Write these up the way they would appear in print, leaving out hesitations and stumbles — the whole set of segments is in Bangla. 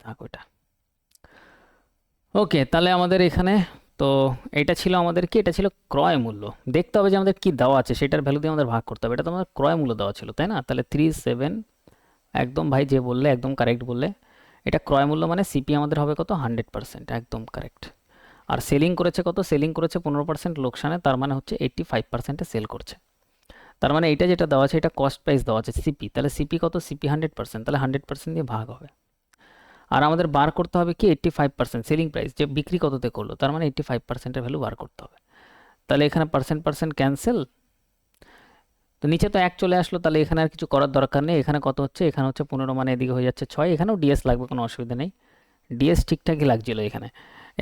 থাক ওইটা। ওকে, তাহলে আমাদের এখানে তো এটা ছিল আমাদের কি, এটা ছিল ক্রয় মূল্য। দেখতে হবে যে আমাদের কি দেওয়া আছে সেটার ভ্যালু দিয়ে আমাদের ভাগ করতে হবে। এটা তো আমাদের ক্রয় মূল্য দেওয়া ছিল, তাই না? তাহলে 37, একদম ভাই যে বললে একদম কারেক্ট বললে। এটা ক্রয় মূল্য মানে সিপি আমাদের হবে কত, 100%, একদম কারেক্ট। আর সেলিং করেছে কত, সেলিং করেছে 15% লোকসানে, তার মানে হচ্ছে 85%-এ সেল করছে। তার মানে এটা যেটা দেওয়া আছে এটা কস্ট প্রাইস দেওয়া আছে সিপি, তাহলে সিপি কত, সিপি 100%, তাহলে 100% দিয়ে ভাগ হবে। আর আমাদের বার করতে হবে কি 85% সেলিং প্রাইস, যে বিক্রি কততে করলো, তার মানে 85%-এর ভ্যালু বার করতে হবে। তাহলে এখানে পার্সেন্ট পার্সেন্ট ক্যান্সেল, তো নিচে তো এক চলে আসলো, তাহলে এখানে আর কিছু করার দরকার নেই। এখানে কত হচ্ছে, এখানে হচ্ছে 15, মানে এদিকে হয়ে যাচ্ছে 6, এখানেও ডিএস লাগবে, কোনো অসুবিধা নেই। ডিএস ঠিকঠাকই লাগছিল এখানে।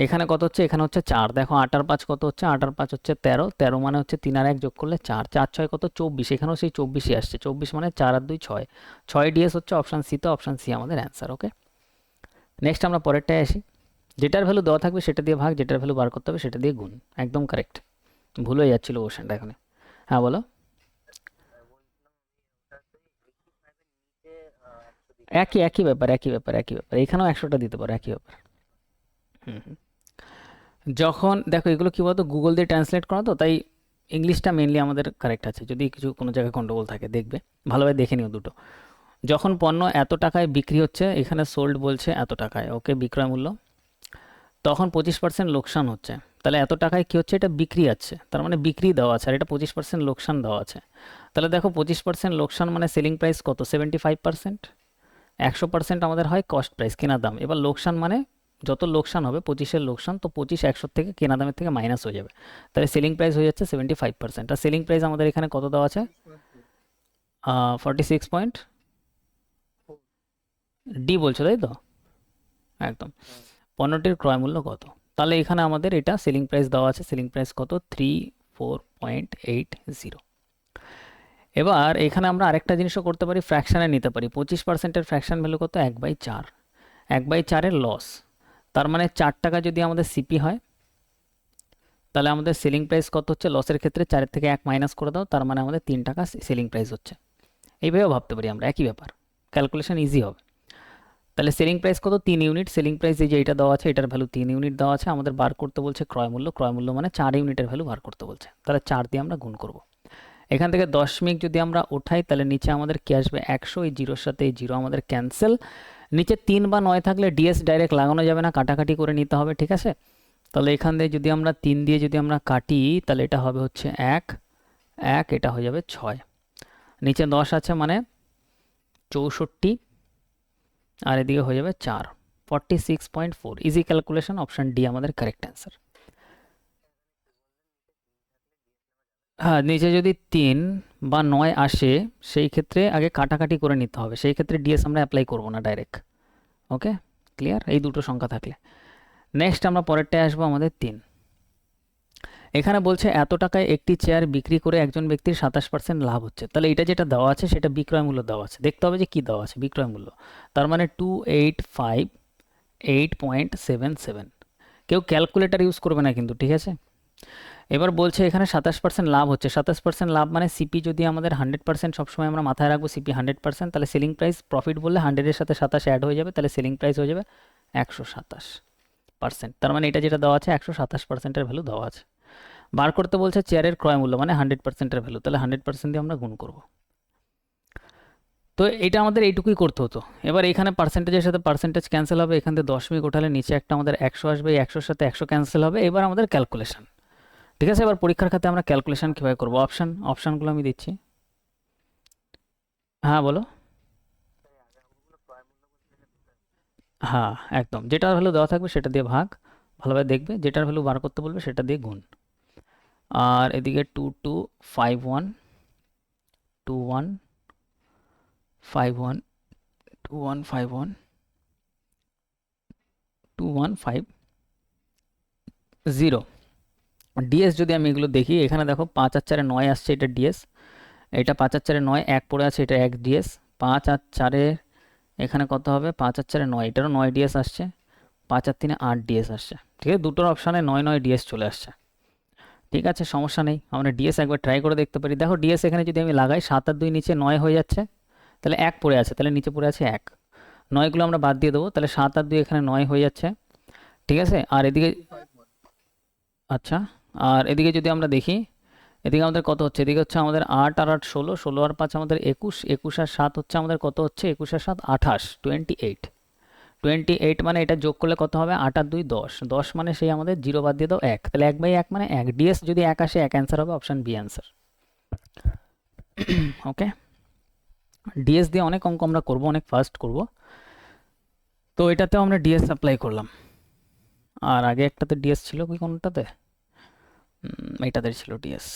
এখানে কত হচ্ছে, এখানে হচ্ছে 4, দেখো 8 আর 5 কত হচ্ছে, 8 আর 5 হচ্ছে 13, 13 মানে হচ্ছে 3 আর 1 যোগ করলে 4, 4 6 কত 24, এখানেও সেই 24ই আসছে, 24 মানে 4 আর 2 6, 6 ডিএস হচ্ছে অপশান সি, তো অপশান সি আমাদের অ্যান্সার। ওকে, নেক্সট আমরা পরেরটায় আসি। যেটার ভ্যালু দেওয়া থাকবে সেটা দিয়ে ভাগ, যেটার ভ্যালু বার করতে হবে সেটা দিয়ে গুণ, একদম কারেক্ট। ভুল হয়ে যাচ্ছিল কোশ্চেনটা এখানে। হ্যাঁ বলো। একই একই ব্যাপার, একই ব্যাপার, একই ব্যাপার, এখানেও 100টা দিতে পারো, একই ব্যাপার। হুম হুম। যখন দেখো এগুলো কি বলতো, গুগল দিয়ে ট্রান্সলেট করা তো, তাই ইংলিশটা মেনলি আমাদের কারেক্ট আছে। যদি কিছু কোনো জায়গায় গন্ডগোল থাকে দেখবে, ভালোভাবে দেখে নিও দুটো। যখন পণ্য এত টাকায় বিক্রি হচ্ছে, এখানে সোল্ড বলছে এত টাকায়, ওকে, বিক্রয় মূল্য, তখন 25% লোকসান হচ্ছে। তাহলে এত টাকায় কি হচ্ছে, এটা বিক্রি আছে, তার মানে বিক্রি দেওয়া আছে, আর এটা 25% লোকসান দেওয়া আছে। তাহলে দেখো 25% লোকসান মানে সেলিং প্রাইস কত, 75%। 100% আমাদের হয় কস্ট প্রাইস, কেনা দাম। এবার লোকসান মানে যত লোকসান হবে, 25-এর লোকসান, তো 25 100 থেকে কেনা দামের থেকে মাইনাস হয়ে যাবে। তাহলে সেলিং প্রাইস হয়ে যাচ্ছে 75%। আর সেলিং প্রাইস আমাদের এখানে কত দেওয়া আছে, 46 পয়েন্ট ডি বলছো, তাই তো? একদম। পণ্যটির ক্রয় মূল্য কত, তাহলে এখানে আমাদের এটা সেলিং প্রাইস দেওয়া আছে, সেলিং প্রাইস কত, 34.80। এবার এখানে আমরা আরেকটা জিনিসও করতে পারি, ফ্র্যাকশানে নিতে পারি। 25%-এর ফ্র্যাকশান ভ্যালু কত, 1/4, 1/4-এর লস। তার মানে 4 টাকা যদি আমাদের সিপি হয়, তাহলে আমাদের সেলিং প্রাইস কত হচ্ছে, লসের ক্ষেত্রে 4 থেকে 1 মাইনাস করে দাও, তার মানে আমাদের 3 টাকা সেলিং প্রাইস হচ্ছে। এইভাবেও ভাবতে পারি আমরা, একই ব্যাপার, ক্যালকুলেশন ইজি হবে। তাহলে সেলিং প্রাইস কত, 3 ইউনিট। সেলিং প্রাইস এই যে এটা দেওয়া আছে, এটার ভ্যালু 3 ইউনিট দেওয়া আছে, আমাদের বার করতে বলছে ক্রয় মূল্য, ক্রয় মূল্য মানে 4 ইউনিটের ভ্যালু বার করতে বলছে, তাহলে 4 দিয়ে আমরা গুণ করব। এখান থেকে দশমিক যদি আমরা ওঠাই, তাহলে নিচে আমাদের কি আসবে, 100, এই জিরোর সাথে এই জিরো আমাদের ক্যান্সেল। নিচে 3 বা 9 থাকলে ডিএস ডাইরেক্ট লাগানো যাবে না, কাটাকাটি করে নিতে হবে, ঠিক আছে? তাহলে এখান দিয়ে যদি আমরা 3 দিয়ে যদি আমরা কাটি, তাহলে এটা হবে হচ্ছে 1, 1, এটা হয়ে যাবে 6, নিচে 10 আছে মানে 64, আর এদিকে হয়ে যাবে 4, 46.4। ইজি ক্যালকুলেশন, অপশান ডি আমাদের কারেক্ট অ্যান্সার। হ্যাঁ, নিচে যদি 3 বা 9 আসে, সেই ক্ষেত্রে আগে কাটাকাটি করে নিতে হবে, সেই ক্ষেত্রে ডিএস আমরা অ্যাপ্লাই করবো না ডাইরেক্ট। ওকে, ক্লিয়ার এই দুটো সংখ্যা থাকলে। নেক্সট আমরা পরেরটায় আসবো, আমাদের 3। এখানে বলছে এত টাকায় একটি চেয়ার বিক্রি করে একজন ব্যক্তির 27% লাভ হচ্ছে। তাহলে এটা যেটা দেওয়া আছে সেটা বিক্রয় মূল্য দেওয়া আছে, দেখতে হবে যে কি দেওয়া আছে বিক্রয় মূল্য। তার মানে 2858.77। কেউ ক্যালকুলেটর ইউজ করবে না কিন্তু, ঠিক আছে? এবার বলছে এখানে 27% লাভ হচ্ছে, 27% লাভ মানে সিপি যদি আমাদের 100%, সবসময় আমরা মাথায় রাখবো সিপি 100%, তাহলে সেলিং প্রাইস প্রফিট বললে 100-এর সাথে 27 অ্যাড হয়ে যাবে, তাহলে সেলিং প্রাইস হয়ে যাবে 127%। তার মানে এটা যেটা দেওয়া আছে 127%-এর ভ্যালু দেওয়া আছে। বার করতে বলছে চেয়ারের ক্রয় মূল্য মানে 100%-এর ভ্যালু, তাহলে 100% দিয়ে আমরা গুণ করব। তো এটা আমাদের এইটুকুই করতে হতো। এবার এখানে পার্সেন্টেজের সাথে পার্সেন্টেজ ক্যান্সেল হবে, এখান থেকে দশমিক ওঠালে নিচে একটা আমাদের 100 আসবে, এই 100-র সাথে 100 ক্যান্সেল হবে। এবার আমাদের ক্যালকুলেশন, ঠিক আছে? এবার পরীক্ষার খাতে আমরা ক্যালকুলেশন কীভাবে করবো, অপশানগুলো আমি দিচ্ছি। হ্যাঁ বলো। হ্যাঁ, একদম, যেটার ভ্যালু দেওয়া থাকবে সেটা দিয়ে ভাগ, ভালোভাবে দেখবে, যেটার ভ্যালু বার করতে বলবে সেটা দিয়ে গুণ। আর এদিকে 2251, 2151, 2151, 2150। ডিএস যদি আমি এগুলো দেখি, এখানে দেখো 5 আর 4-এ 9 আসছে, এটা ডিএস। এটা 5 আর 4-এ 9, 1 পড়ে আছে, এটা 1 ডিএস। 5 আর 4-এ এখানে কত হবে, 5 আর 4-এ 9, এটারও 9 ডিএস আসছে। 5 আর 3-এ 8 ডিএস আসছে, ঠিক আছে? দুটোর অপশানে 9 9 ডিএস চলে আসছে, ঠিক আছে, সমস্যা নেই। আমরা ডিএস একবার ট্রাই করে দেখতে পারি। দেখো ডিএস এখানে যদি আমি লাগাই, 7 আর 2 নিচে 9 হয়ে যাচ্ছে, তাহলে 1 পড়ে আছে, তাহলে নিচে পড়ে আছে 1। 9গুলো আমরা বাদ দিয়ে দেবো, তাহলে 7 আর 2 এখানে 9 হয়ে যাচ্ছে, ঠিক আছে। আর এদিকে আচ্ছা, আর এদিকে যদি আমরা দেখি, এদিকে আমাদের কত হচ্ছে, এদিকে হচ্ছে আমাদের 8 আর 8 16, 16 আর 5 আমাদের 21, 21 আর 7 হচ্ছে আমাদের কত হচ্ছে, 21 আর 7 28, 28, 28 মানে এটা যোগ করলে কত হবে, 8 আর 2 10, 10 মানে সেই আমাদের 0 বাদ দিয়ে দাও 1, তাহলে 1/1 মানে 1, ডিএস যদি 1 আসে 1 অ্যান্সার হবে, অপশন বি অ্যান্সার। ওকে, ডিএস দিয়ে অনেক অঙ্ক আমরা করবো, অনেক ফাস্ট করব, তো এটাতেও আমরা ডিএস অ্যাপ্লাই করলাম। আর আগে একটাতে ডিএস ছিল কি, কোনটাতে, এইটাতে ছিল ডিএস।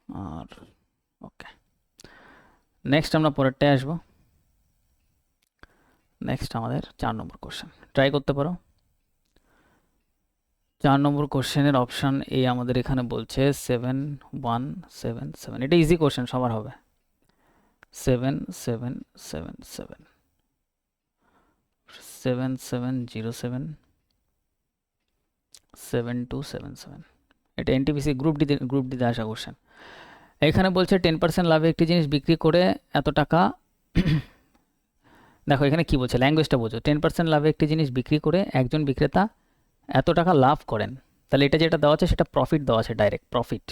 আর ওকে, নেক্সট আমরা পরেরটায় আসবো। নেক্সট আমাদের 4 নম্বর কোশ্চেন, ট্রাই করতে পারো। 4 নম্বর কোশ্চেনের অপশান এ আমাদের এখানে বলছে 7177, এটা ইজি কোশ্চেন, সবার হবে। 7777, 7707, 7277, এটা এনটিপিসি গ্রুপ ডিতে আসা কোশ্চেন। এখানে বলছে 10% লাভে একটি জিনিস বিক্রি করে এত টাকা দেখো এখানে কি বলছে, ল্যাঙ্গুয়েজটা বোঝো। 10% লাভে একটি জিনিস বিক্রি করে একজন বিক্রেতা এত টাকা লাভ করেন, তাহলে এটা যেটা দেওয়া আছে সেটা প্রফিট দেওয়া আছে, ডাইরেক্ট প্রফিট।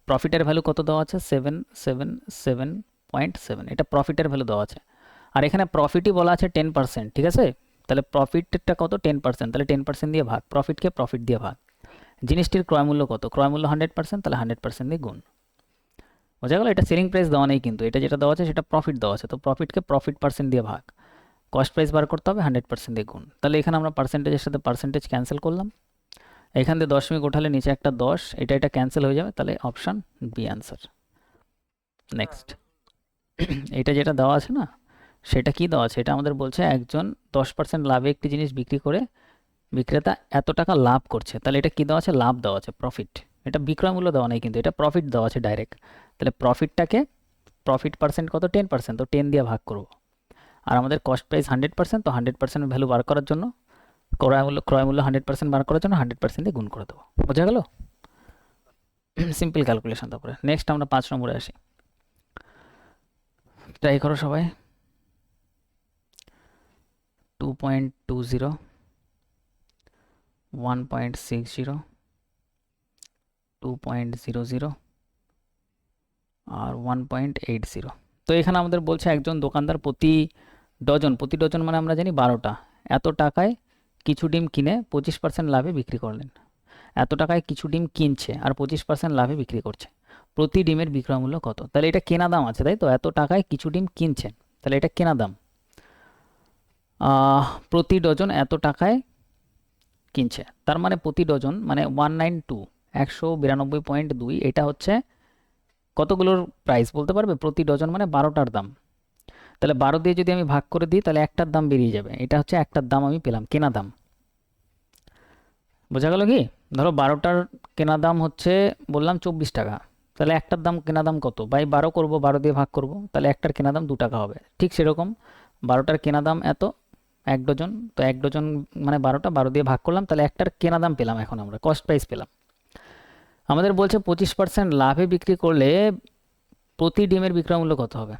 প্রফিটের ভ্যালু কত দেওয়া আছে, 777.7, এটা প্রফিটের ভ্যালু দেওয়া আছে। আর এখানে প্রফিটই বলা আছে 10%, ঠিক আছে। তাহলে প্রফিটটা কত, 10%, তাহলে 10% দিয়ে ভাগ, প্রফিটকে প্রফিট দিয়ে ভাগ। জিনিসটির ক্রয় মূল্য কত, ক্রয় মূল্য 100%, তাহলে 100% দিয়ে গুণ। বোঝা গেল, এটা সেলিং প্রাইস দেওয়া নেই কিন্তু, এটা যেটা দেওয়া আছে সেটা প্রফিট দেওয়া আছে, তো প্রফিটকে প্রফিট পার্সেন্ট দিয়ে ভাগ, কস্ট প্রাইস বার করতে হবে, 100% দিয়ে গুণ। তাহলে এখানে আমরা পার্সেন্টেজের সাথে পার্সেন্টেজ ক্যান্সেল করলাম, এখান থেকে দশমিক উঠালে নিচে একটা 10, এটা ক্যান্সেল হয়ে যাবে, তাহলে অপশান বি অ্যান্সার। নেক্সট, এটা যেটা দেওয়া আছে না, সেটা কি দেওয়া আছে, এটা আমাদের বলছে একজন 10% লাভে একটি জিনিস বিক্রি করে বিক্রেতা এত টাকা লাভ করছে, তাহলে এটা কি দেওয়া আছে, লাভ দেওয়া আছে, প্রফিট। এটা বিক্রয় মূল্য দেওয়া নেই কিন্তু, এটা প্রফিট দেওয়া আছে ডাইরেক্ট। তাহলে প্রফিটটাকে, প্রফিট পার্সেন্ট কত, 10%, তো 10 দিয়ে ভাগ করবো। আর আমাদের কস্ট প্রাইস 100%, তো 100% ভ্যালু বার করার জন্য, ক্রয় মূল্য 100% বার করার জন্য 100% দিয়ে গুণ করে দেবো। বোঝা গেল, সিম্পল ক্যালকুলেশন। তারপরে নেক্সট আমরা 5 নম্বরে আসি, ট্রাই করো সবাই। 2.20, 1.60, 2.00 আর 1.80। তো এখানে আমাদের বলছে একজন দোকানদার প্রতি ডজন মানে আমরা জানি 12টা, এত টাকায় কিছু ডিম কিনে 25% লাভে বিক্রি করলেন। এত টাকায় কিছু ডিম কিনছে আর 25% লাভে বিক্রি করছে, প্রতি ডিমের বিক্রয় মূল্য কত। তাহলে এটা কেনা দাম আছে, তাই তো, এত টাকায় কিছু ডিম কিনছেন, তাহলে এটা কেনা দাম। প্রতি ডজন এত টাকায় কিনছে, তার মানে প্রতি ডজন মানে 192, 192.2, এটা হচ্ছে কতগুলোর প্রাইস বলতে পারবে, প্রতি ডজন মানে 12টার দাম। তাহলে 12 দিয়ে যদি আমি ভাগ করে দিই, তাহলে একটার দাম বেরিয়ে যাবে, এটা হচ্ছে একটার দাম আমি পেলাম, কেনা দাম। বোঝা গেল কি, ধরো 12টার কেনা দাম হচ্ছে বললাম 24 টাকা, তাহলে একটার দাম কেনা দাম কত, বাই 12 করব, 12 দিয়ে ভাগ করব, তাহলে একটার কেনা দাম 2 টাকা হবে। ঠিক সেরকম 12টার কেনা দাম এত, 1 ডজন, তো 1 ডজন মানে 12টা, 12 দিয়ে ভাগ করলাম, তাহলে একটার কেনা দাম পেলাম, এখন আমরা কস্ট প্রাইস পেলাম। আমাদের বলছে 25% লাভে বিক্রি করলে প্রতি ডিমের বিক্রয় মূল্য কত হবে।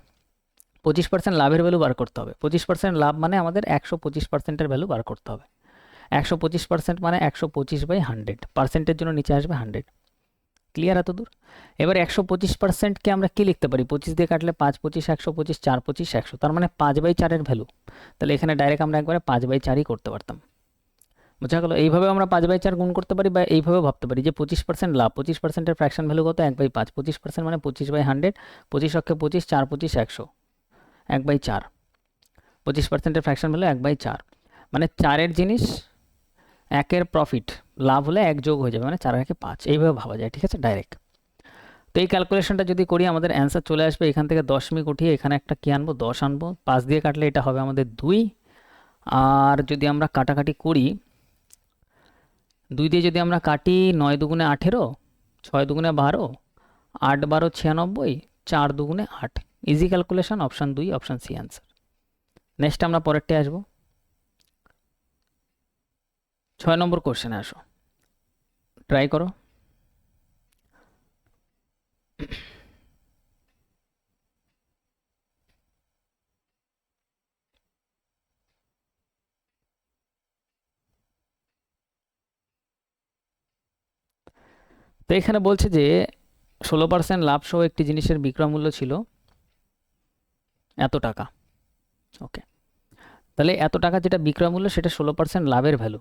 25% লাভের ভ্যালু বার করতে হবে, 25% লাভ মানে আমাদের 125%-এর ভ্যালু বার করতে হবে। 125% মানে 125/100, পার্সেন্টের জন্য নিচে আসবে 100। ক্লিয়ার এত দূর। এবার 125%কে আমরা কি লিখতে পারি, 25 দিয়ে কাটলে 5 25 125, 4 25 100, তার মানে 5/4-এর ভ্যালু। তাহলে এখানে ডাইরেক্ট আমরা একবারে 5/4ই করতে পারতাম। বোঝা গেল, এইভাবে আমরা 5/4 গুণ করতে পারি, বা এইভাবে ভাবতে পারি যে 25% লাভ, 25%-এর ফ্র্যাকশন ভ্যালু কত, 1/5, 25% মানে 25/100, 25 অক্ষে 25, 4 25 100, 1/4, 25%-এর ফ্র্যাকশন ভ্যালু 1/4, মানে 4-এর জিনিস 1-এর প্রফিট, লাভ হলে 1 যোগ হয়ে যাবে, মানে 4 একে 5, এইভাবে ভাবা যায়, ঠিক আছে, ডাইরেক্ট। তো এই ক্যালকুলেশনটা যদি করি আমাদের অ্যান্সার চলে আসবে, এখান থেকে দশমিক উঠিয়ে এখানে একটা কি আনবো, 10 আনবো, 5 দিয়ে কাটলে এটা হবে আমাদের 2। আর যদি আমরা কাটাকাটি করি, 2 দিয়ে যদি আমরা কাটি, 9 দুগুণে 18, 6 দুগুণে 12, 8 12 96, 4 দুগুণে 8, easy calculation, option 2, option C answer. Next আমরা পরেরটা আসবো, 6 নম্বর কোশ্চেনে আসো, ট্রাই করো। তো এখানে বলছে যে 16% লাভ সহ একটি জিনিসের বিক্রয় মূল্য ছিল এত টাকা। ওকে, তাহলে এত টাকা যেটা বিক্রয় মূল্য সেটা 16% লাভের ভ্যালু।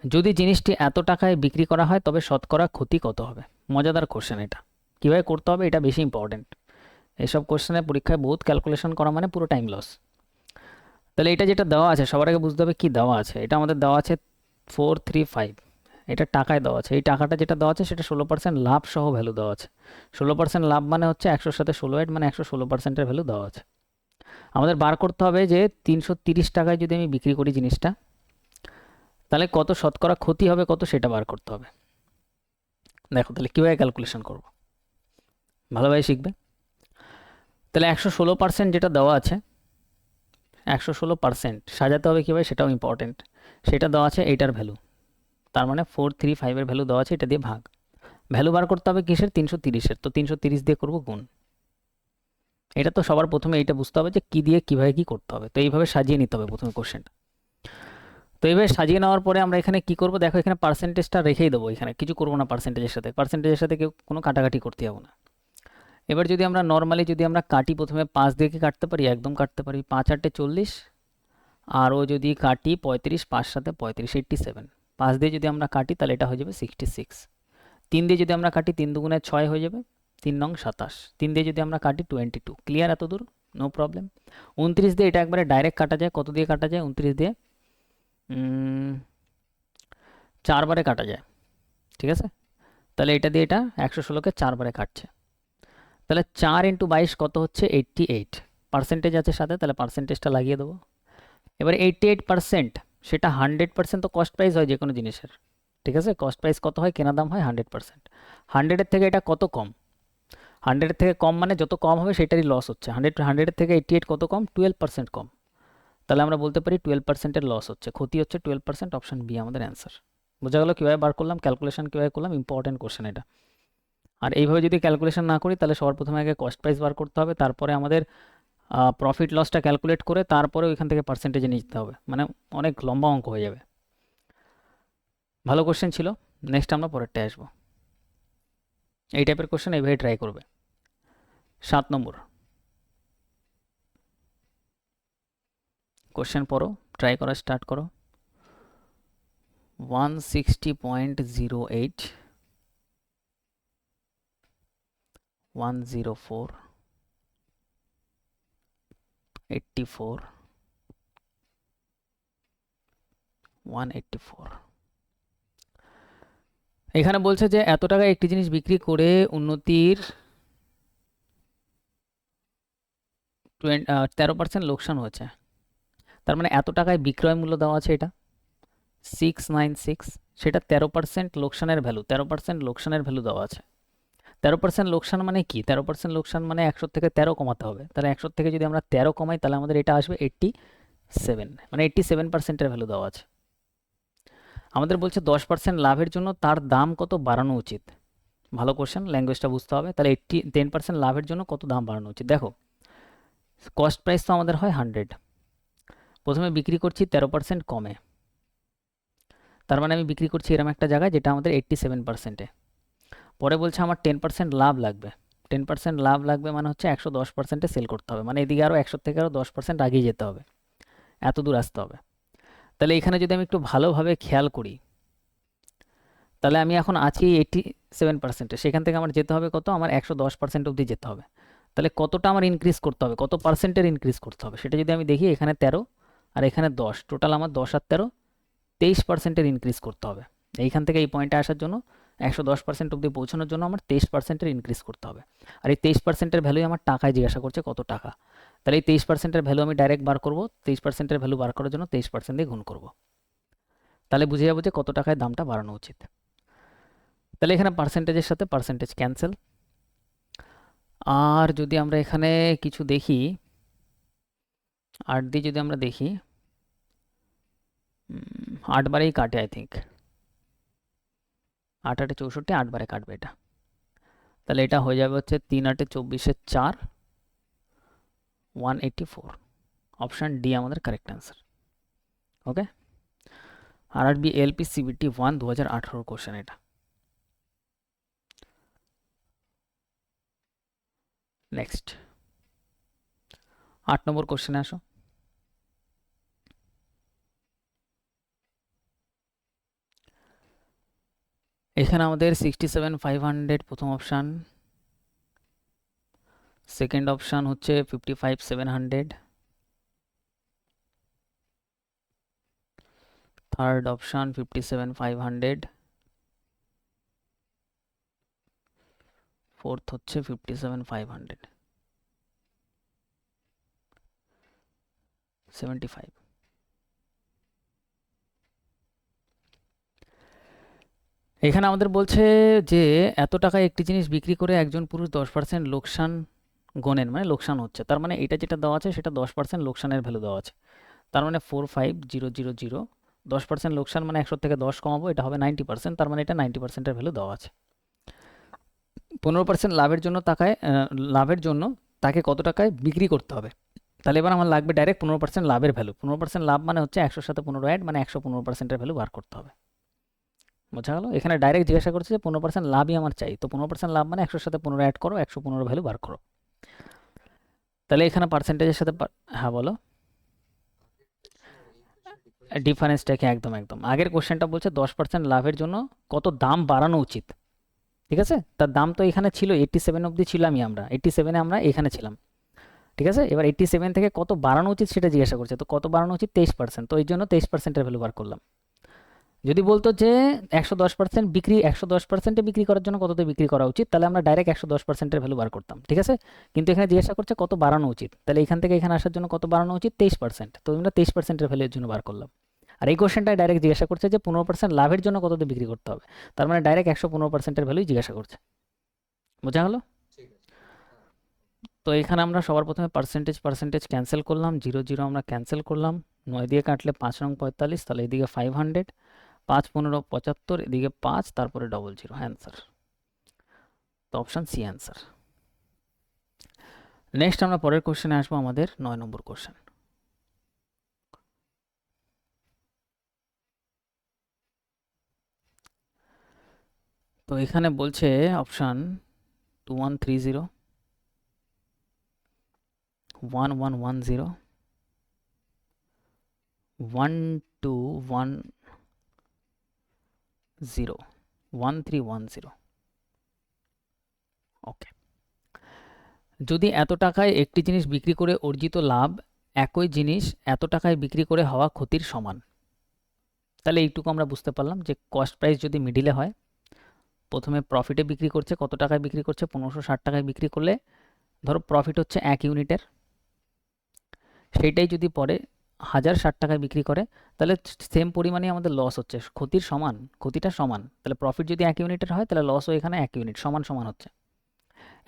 যদি জিনিসটি এত টাকায় বিক্রি করা হয় তবে শতকরা ক্ষতি কত হবে? মজাদার কোশ্চেন এটা। কীভাবে করতে হবে এটা বেশি ইম্পর্টেন্ট। এইসব কোশ্চেনে পরীক্ষায় বহুত ক্যালকুলেশন করা মানে পুরো টাইম লস। তাহলে এটা যেটা দেওয়া আছে সবার আগে বুঝতে হবে কি দেওয়া আছে। এটা আমাদের দেওয়া আছে 435, এটা টাকায় দেওয়া আছে। এই টাকাটা যেটা দেওয়া আছে সেটা 16% লাভ সহ ভ্যালু দেওয়া আছে। 16% লাভ মানে হচ্ছে 100-র সাথে 16 এড মানে 116%-এর ভ্যালু দেওয়া আছে। আমাদের বার করতে হবে যে 330 টাকায় যদি আমি বিক্রি করি জিনিসটা, তাহলে কত শতকরা ক্ষতি হবে কত সেটা বার করতে হবে। দেখো তাহলে কীভাবে ক্যালকুলেশন করব, ভালোভাবে শিখবে। তাহলে 116% যেটা দেওয়া আছে, 116% সাজাতে হবে কীভাবে সেটাও ইম্পর্টেন্ট। সেটা দেওয়া আছে এইটার ভ্যালু, তার মানে 435-এর ভ্যালু দেওয়া আছে, এটা দিয়ে ভাগ। ভ্যালু বার করতে হবে কিসের? 330-এর। তো 330 দিয়ে করব গুণ। এটা তো সবার প্রথমে এইটা বুঝতে হবে যে কী দিয়ে কীভাবে কী করতে হবে। তো এইভাবে সাজিয়ে নিতে হবে প্রথমে কোশ্চেনটা। তো এইভাবে সাজিয়ে নেওয়ার পরে আমরা এখানে কি করব, দেখো এখানে পার্সেন্টেজটা রেখেই দেবো, এখানে কিছু করবো না। পার্সেন্টেজের সাথে কেউ কোনো কাটাকাটি করতে যাবো না। এবার যদি আমরা নর্মালি যদি আমরা কাটি, প্রথমে 5 দিয়ে কি কাটতে পারি? একদম কাটতে পারি। 5 × 8 = 40, আরও যদি কাটি 35, 5 × 7 = 35, 87। 5 দিয়ে যদি আমরা কাটি তাহলে এটা হয়ে যাবে 66। 3 দিয়ে যদি আমরা কাটি 3 × 2 = 6 হয়ে যাবে, 3 নং 27। 3 দিয়ে যদি আমরা কাটি 22। ক্লিয়ার এত দূর? No problem. 29 দিয়ে এটা একবারে ডাইরেক্ট কাটা যায়। কত দিয়ে কাটা যায়? 29 দিয়ে 4 বারে কাটা যায়। ঠিক আছে, তাহলে এটা দিয়ে এটা 116-কে 4 বারে কাটছে। তাহলে 4 × 22 কত হচ্ছে? 88। পার্সেন্টেজ আছে সাথে, তাহলে পার্সেন্টেজটা লাগিয়ে দেবো। এবার 88%, সেটা 100% তো কস্ট প্রাইস হয় যে কোনো জিনিসের। ঠিক আছে, কস্ট প্রাইস কত হয়? কেনা দাম হয় 100%। 100-এর থেকে এটা কত কম? 100-এর থেকে কম মানে যত কম হবে সেটারই লস হচ্ছে। 100-এর থেকে 88 কত কম? 12% কম। তাহলে আমরা বলতে পারি 12%-এর লস হচ্ছে, ক্ষতি হচ্ছে 12%। অপশন বি আমাদের অ্যান্সার। বোঝা গেল কীভাবে বার করলাম, ক্যালকুলেশন কীভাবে করলাম? ইম্পর্টেন্ট কোশ্চেন এটা। আর এইভাবে যদি ক্যালকুলেশন না করি তাহলে সবার প্রথমে আগে কস্ট প্রাইস বার করতে হবে, তারপরে আমাদের প্রফিট লসটা ক্যালকুলেট করে তারপরে ওইখান থেকে পার্সেন্টেজে নিয়ে যেতে হবে, মানে অনেক লম্বা অঙ্ক হয়ে যাবে। ভালো কোশ্চেন ছিল। নেক্সট আমরা পরেরটায় আসবো। এই টাইপের কোশ্চেন এইভাবে ট্রাই করবে। 7 নম্বর কোশ্চেন পড়ো, ট্রাই করা স্টার্ট করো। 160.08, 104, 84, 184। এখানে বলছে যে এত টাকা একটি জিনিস বিক্রি করে উন্নতির 13% লোকসান হয়েছে। তার মানে এত টাকায় বিক্রয় মূল্য দেওয়া আছে এটা 696, সেটা 13% লোকসানের ভ্যালু। 13% লোকসানের ভ্যালু দেওয়া আছে। 13% লোকসান মানে কি? 13% লোকসান মানে 100 থেকে 13 কমাতে হবে। তাহলে 100 থেকে যদি আমরা 13 কমাই তাহলে আমাদের এটা আসবে 87, মানে 87%-এর ভ্যালু দেওয়া আছে। আমাদের বলছে 10% লাভের জন্য তার দাম কত বাড়ানো উচিত। ভালো কোশ্চেন, ল্যাঙ্গুয়েজটা বুঝতে হবে। তাহলে 10% লাভের জন্য কত দাম বাড়ানো উচিত? দেখো কস্ট প্রাইস তো আমাদের হয় 100, প্রথমে বিক্রি করছি 13% কমে, তার মানে আমি বিক্রি করছি এরকম একটা জায়গায় যেটা আমাদের 87%-এ। পরে বলছে আমার 10% লাভ লাগবে। 10% লাভ লাগবে মানে হচ্ছে 110%-এ সেল করতে হবে, মানে এদিকে আরও 100 থেকে আরও 10% আগিয়ে যেতে হবে, এত দূর আসতে হবে। তাহলে এখানে যদি আমি একটু ভালোভাবে খেয়াল করি, তাহলে আমি এখন আছি 87%-এ, সেখান থেকে আমার যেতে হবে কত? আমার 110% অবধি যেতে হবে। তাহলে কতটা আমার ইনক্রিজ করতে হবে, কত পার্সেন্টের ইনক্রিজ করতে হবে সেটা যদি আমি দেখি, এখানে 13 আর এখানে 10, টোটাল আমার 10 আর 13 23%-এর ইনক্রিজ করতে হবে। এইখান থেকে এই পয়েন্টে আসার জন্য 110% অবধি পৌঁছানোর জন্য আমার 23%-এর ইনক্রিজ করতে হবে। আর এই 23%-এর ভ্যালুই আমার টাকায় জিজ্ঞাসা করছে কত টাকা। তাহলে এই 23%-এর ভ্যালু আমি ডাইরেক্ট বার করবো। 23%-এর ভ্যালু বার করার জন্য 23% দিয়ে গুণ করব, তাহলে বুঝে যাবো যে কত টাকায় দামটা বাড়ানো উচিত। তাহলে এখানে পার্সেন্টেজের সাথে পার্সেন্টেজ ক্যান্সেল। আর যদি আমরা এখানে কিছু দেখি, 8 দিয়ে যদি আমরা দেখি, 8 বারেই কাটে আই থিঙ্ক, 8 8 64, 8 বারে কাটবে এটা। তাহলে এটা হয়ে যাবে হচ্ছে 3 8 24 4, 184। অপশান ডি আমাদের কারেক্ট অ্যান্সার। ওকে, আরআরবি এলপি সিবিটি 1 2018 কোশ্চেন এটা। নেক্সট 8 নম্বর কোশ্চেনে আসো। এখানে আমাদের 67,500 প্রথম অপশান, সেকেন্ড অপশান হচ্ছে 55,700, থার্ড অপশান 57,500, ফোর্থ হচ্ছে 57,500, 75। এখানে আমাদের বলছে যে এত টাকায় একটি জিনিস বিক্রি করে একজন পুরুষ 10% লোকসান গণেন, মানে লোকসান হচ্ছে, তার মানে এটা যেটা দেওয়া আছে সেটা 10% লোকসানের ভ্যালু দেওয়া আছে। তার মানে 45,000, 10% লোকসান মানে 100 থেকে 10 কমাবো, এটা হবে 90%, তার মানে এটা 90%-এর ভ্যালু দেওয়া আছে। 15% লাভের জন্য লাভের জন্য তাকে কত টাকায় বিক্রি করতে হবে। তাহলে এবার আমার লাগবে ডাইরেক্ট 15% লাভের ভ্যালু। 15% লাভ মানে হচ্ছে 100-র সাথে 15 অ্যাড, মানে 115%-এর ভ্যালু বার করতে হবে। বোঝা গেল? এখানে ডাইরেক্ট জিজ্ঞাসা করছে যে 15% লাভই আমার চাই, তো 15% লাভ মানে 100-র সাথে 15 অ্যাড করো, 115 ভ্যালু বার করো। তাহলে এখানে পার্সেন্টেজের সাথে হ্যাঁ বলো, ডিফারেন্সটাকে একদম একদম আগের কোশ্চেনটা বলছে 10% লাভের জন্য কত দাম বাড়ানো উচিত, ঠিক আছে? তার দাম তো এখানে ছিল 87 অবধি ছিলামই আমরা, 87-এ আমরা এখানে ছিলাম, ঠিক আছে? এবার 87 থেকে কত বাড়ানো উচিত সেটা জিজ্ঞাসা করছে, তো কত বাড়ানো উচিত? 23%, তো এই জন্য 23%-এর ভ্যালু বার করলাম। যদি বলতো যে 110% বিক্রি, 110%-এ বিক্রি করার জন্য কততে বিক্রি করা উচিত, তাহলে আমরা ডাইরেক্ট 110%-এর ভ্যালু বার করতাম, ঠিক আছে? কিন্তু এখানে জিজ্ঞাসা করছে কত বাড়ানো উচিত, তাহলে এখান থেকে এখানে আসার জন্য কত বাড়ানো উচিত? 23%, তো আমরা 23%-এর ভ্যালুর জন্য বার করলাম। আর এই কোশ্চেনটায় ডাইরেক্ট জিজ্ঞাসা করছে যে 15% লাভের জন্য কততে বিক্রি করতে হবে, তার মানে ডাইরেক্ট 115%-এর ভ্যালুই জিজ্ঞাসা করছে। বোঝা গেল? তো এখানে আমরা সবার প্রথমে পার্সেন্টেজ পার্সেন্টেজ ক্যান্সেল করলাম, 0 0 আমরা ক্যান্সেল করলাম, 9 দিয়ে কাটলে 5 নং 45, তাহলে এদিকে 500, 5 15 75, এদিকে 5, তারপরে 00, অ্যান্সার। তো অপশান সি অ্যান্সার। নেক্সট আমরা পরের কোশ্চেনে আসবো, আমাদের 9 নম্বর কোশ্চেন। তো এখানে বলছে অপশান 2130, 1110, 1210, 1310। ওকে, যদি এত টাকায় একটি জিনিস বিক্রি করে অর্জিত লাভ একই জিনিস এত টাকায় বিক্রি করে হওয়া ক্ষতির সমান, তাহলে এইটুকু আমরা বুঝতে পারলাম যে কস্ট প্রাইস যদি মিডিলে হয়, প্রথমে প্রফিটে বিক্রি করছে, কত টাকায় বিক্রি করছে? 1560 টাকায় বিক্রি করলে ধরো প্রফিট হচ্ছে 1 ইউনিটের, সেইটাই যদি পরে 1060 টাকায় বিক্রি করে, তাহলে সেম পরিমাণে আমাদের লস হচ্ছে, ক্ষতির সমান, ক্ষতিটা সমান। তাহলে প্রফিট যদি 1 ইউনিটের হয়, তাহলে লসও এখানে 1 ইউনিট, সমান সমান হচ্ছে।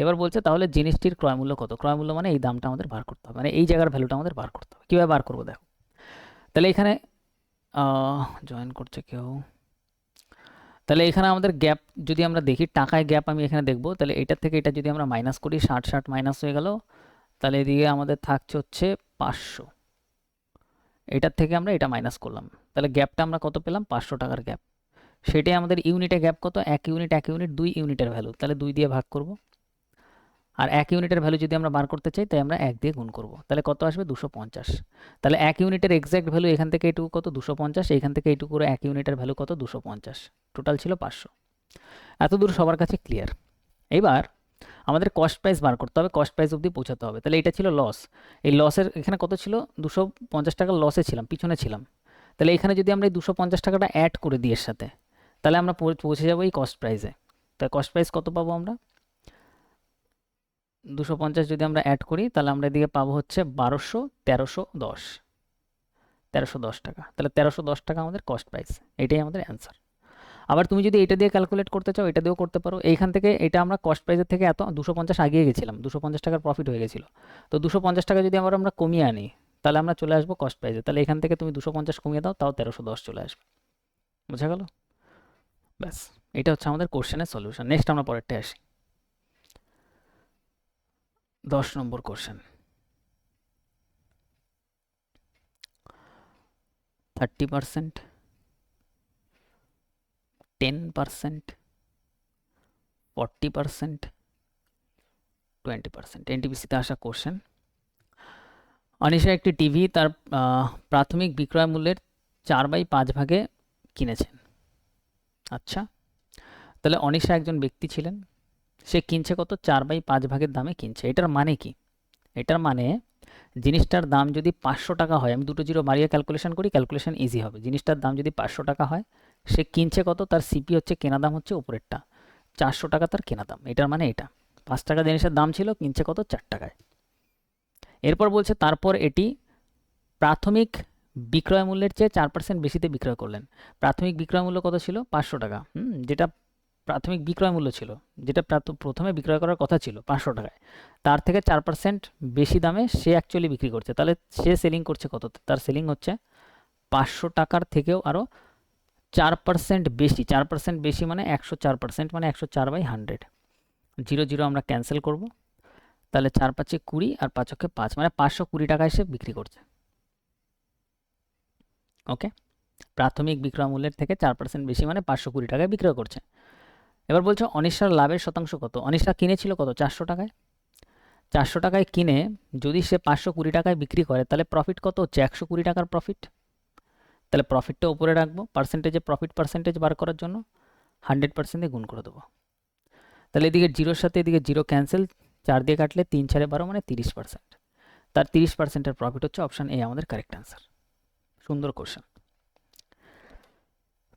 এবার বলছে তাহলে জিনিসটির ক্রয়মূল্য কত? ক্রয়মূল্য মানে এই দামটা আমাদের বার করতে হবে, মানে এই জায়গার ভ্যালুটা আমাদের বার করতে হবে। কীভাবে বার করবো দেখো, তাহলে এখানে জয়েন করছে কেউ, তাহলে এখানে আমাদের গ্যাপ যদি আমরা দেখি, টাকায় গ্যাপ আমি এখানে দেখবো, তাহলে এটার থেকে এটা যদি আমরা মাইনাস করি, 60 মাইনাস হয়ে গেল, তাহলে এদিকে আমাদের থাকছে হচ্ছে 500, এটার থেকে আমরা এটা মাইনাস করলাম, তাহলে গ্যাপটা আমরা কত পেলাম? 500 টাকার গ্যাপ। সেটাই আমাদের ইউনিটে গ্যাপ কত? 1 ইউনিট, 1 ইউনিট 2 ইউনিটের ভ্যালু, তাহলে 2 দিয়ে ভাগ করব। আর 1 ইউনিটের ভ্যালু যদি আমরা বার করতে চাই, তাই আমরা 1 দিয়ে গুণ করব, তাহলে কত আসবে? 250। তাহলে 1 ইউনিটের এক্স্যাক্ট ভ্যালু এখান থেকে এইটুকু কত? 250, এইখান থেকে এইটুকু করে 1 ইউনিটের ভ্যালু কত? 250, টোটাল ছিল 500। এত দূর সবার কাছে ক্লিয়ার? এবার আমাদের কস্ট প্রাইস বার করতে হবে, কস্ট প্রাইস অবধি পৌঁছাতে হবে। তাহলে এটা ছিল লস, এই লসের এখানে কত ছিল? 250 টাকার লসে ছিলাম, পিছনে ছিলাম। তাহলে এখানে যদি আমরা এই 250 টাকাটা অ্যাড করে দিই এর সাথে, তাহলে আমরা পৌঁছে যাবো এই কস্ট প্রাইসে। তাই কস্ট প্রাইস কত পাবো আমরা? 250 যদি আমরা অ্যাড করি, তাহলে আমরা এদিকে পাবো হচ্ছে 1310 টাকা। তাহলে 1310 টাকা আমাদের কস্ট প্রাইস, এটাই আমাদের অ্যান্সার। আবার তুমি যদি এটা দিয়ে ক্যালকুলেট করতে চাও, এটা দিয়েও করতে পারো। এইখান থেকে এটা আমরা কস্ট প্রাইসের থেকে এত 250 আগিয়ে গেছিলাম, 250 টাকার প্রফিট হয়ে গেছিলো, তো 250 টাকা যদি আমরা কমিয়ে আনি, তাহলে আমরা চলে আসবো কস্ট প্রাইসে। তাহলে এখান থেকে তুমি 250 কমিয়ে দাও, তাও 1310 চলে আসবে। বোঝা গেল? ব্যাস, এটা হচ্ছে আমাদের কোশ্চেনের সলিউশন। নেক্সট আমরা পরেরটা আসি, 10 নম্বর কোশ্চেন। 30%, 10%, 40%, 20%। এনটিপিসিতে আসা কোশ্চেন। অনিশা একটি টিভি তার প্রাথমিক বিক্রয় মূল্যের 4/5 ভাগে কিনেছেন। আচ্ছা, তাহলে অনিশা একজন ব্যক্তি ছিলেন, সে কিনছে কত? 4/5 ভাগের দামে কিনছে। এটার মানে কি? এটার মানে জিনিসটার দাম যদি 500 টাকা হয়, আমি দুটো জিরো বাড়িয়ে ক্যালকুলেশন করি, ক্যালকুলেশন ইজি হবে। জিনিসটার দাম যদি 500 টাকা হয়, সে কিনছে কত? তার সিপি হচ্ছে কেনা দাম হচ্ছে উপরেরটা, 400 টাকা তার কেনা দাম। এটার মানে এটা 5 টাকা জিনিসের দাম ছিল, কিনছে কত? 4 টাকায়। এরপর বলছে তারপর এটি প্রাথমিক বিক্রয় মূল্যের চেয়ে 4% বেশিতে বিক্রয় করলেন। প্রাথমিক বিক্রয় মূল্য কত ছিল? 500 টাকা। যেটা প্রাথমিক বিক্রয় মূল্য ছিল, যেটা প্রথমে বিক্রয় করার কথা ছিল 500 টাকায়, তার থেকে 4% বেশি দামে সে অ্যাকচুয়ালি বিক্রি করছে। তাহলে সে সেলিং করছে কত? তার সেলিং হচ্ছে 500 টাকার থেকেও আরও 4% বেশি। 4% বেশি মানে 104%, মানে 104/100। জিরো জিরো আমরা ক্যান্সেল করব, তাহলে 4×5 20 আর 5×5 মানে 520 টাকায় সে বিক্রি করছে। ওকে, প্রাথমিক বিক্রয় মূল্যের থেকে 4% বেশি মানে 520 টাকায় বিক্রয় করছে। এবার বলছে অনিশার লাভের শতাংশ কত? অনিশা কিনেছিল কত? 400 টাকায়। 400 টাকায় কিনে যদি সে 520 টাকায় বিক্রি করে, তাহলে প্রফিট কত হচ্ছে? 120 টাকার প্রফিট। তাহলে প্রফিটটা উপরে রাখবো, পার্সেন্টেজে প্রফিট পার্সেন্টেজ বার করার জন্য 100% দিয়ে গুণ করে দেবো। তাহলে এদিকে জিরোর সাথে এদিকে জিরো ক্যান্সেল, 4 দিয়ে কাটলে 3×4=12 মানে 30%। তার 30%-এর প্রফিট হচ্ছে অপশান এ আমাদের কারেক্ট অ্যান্সার। সুন্দর কোশ্চেন।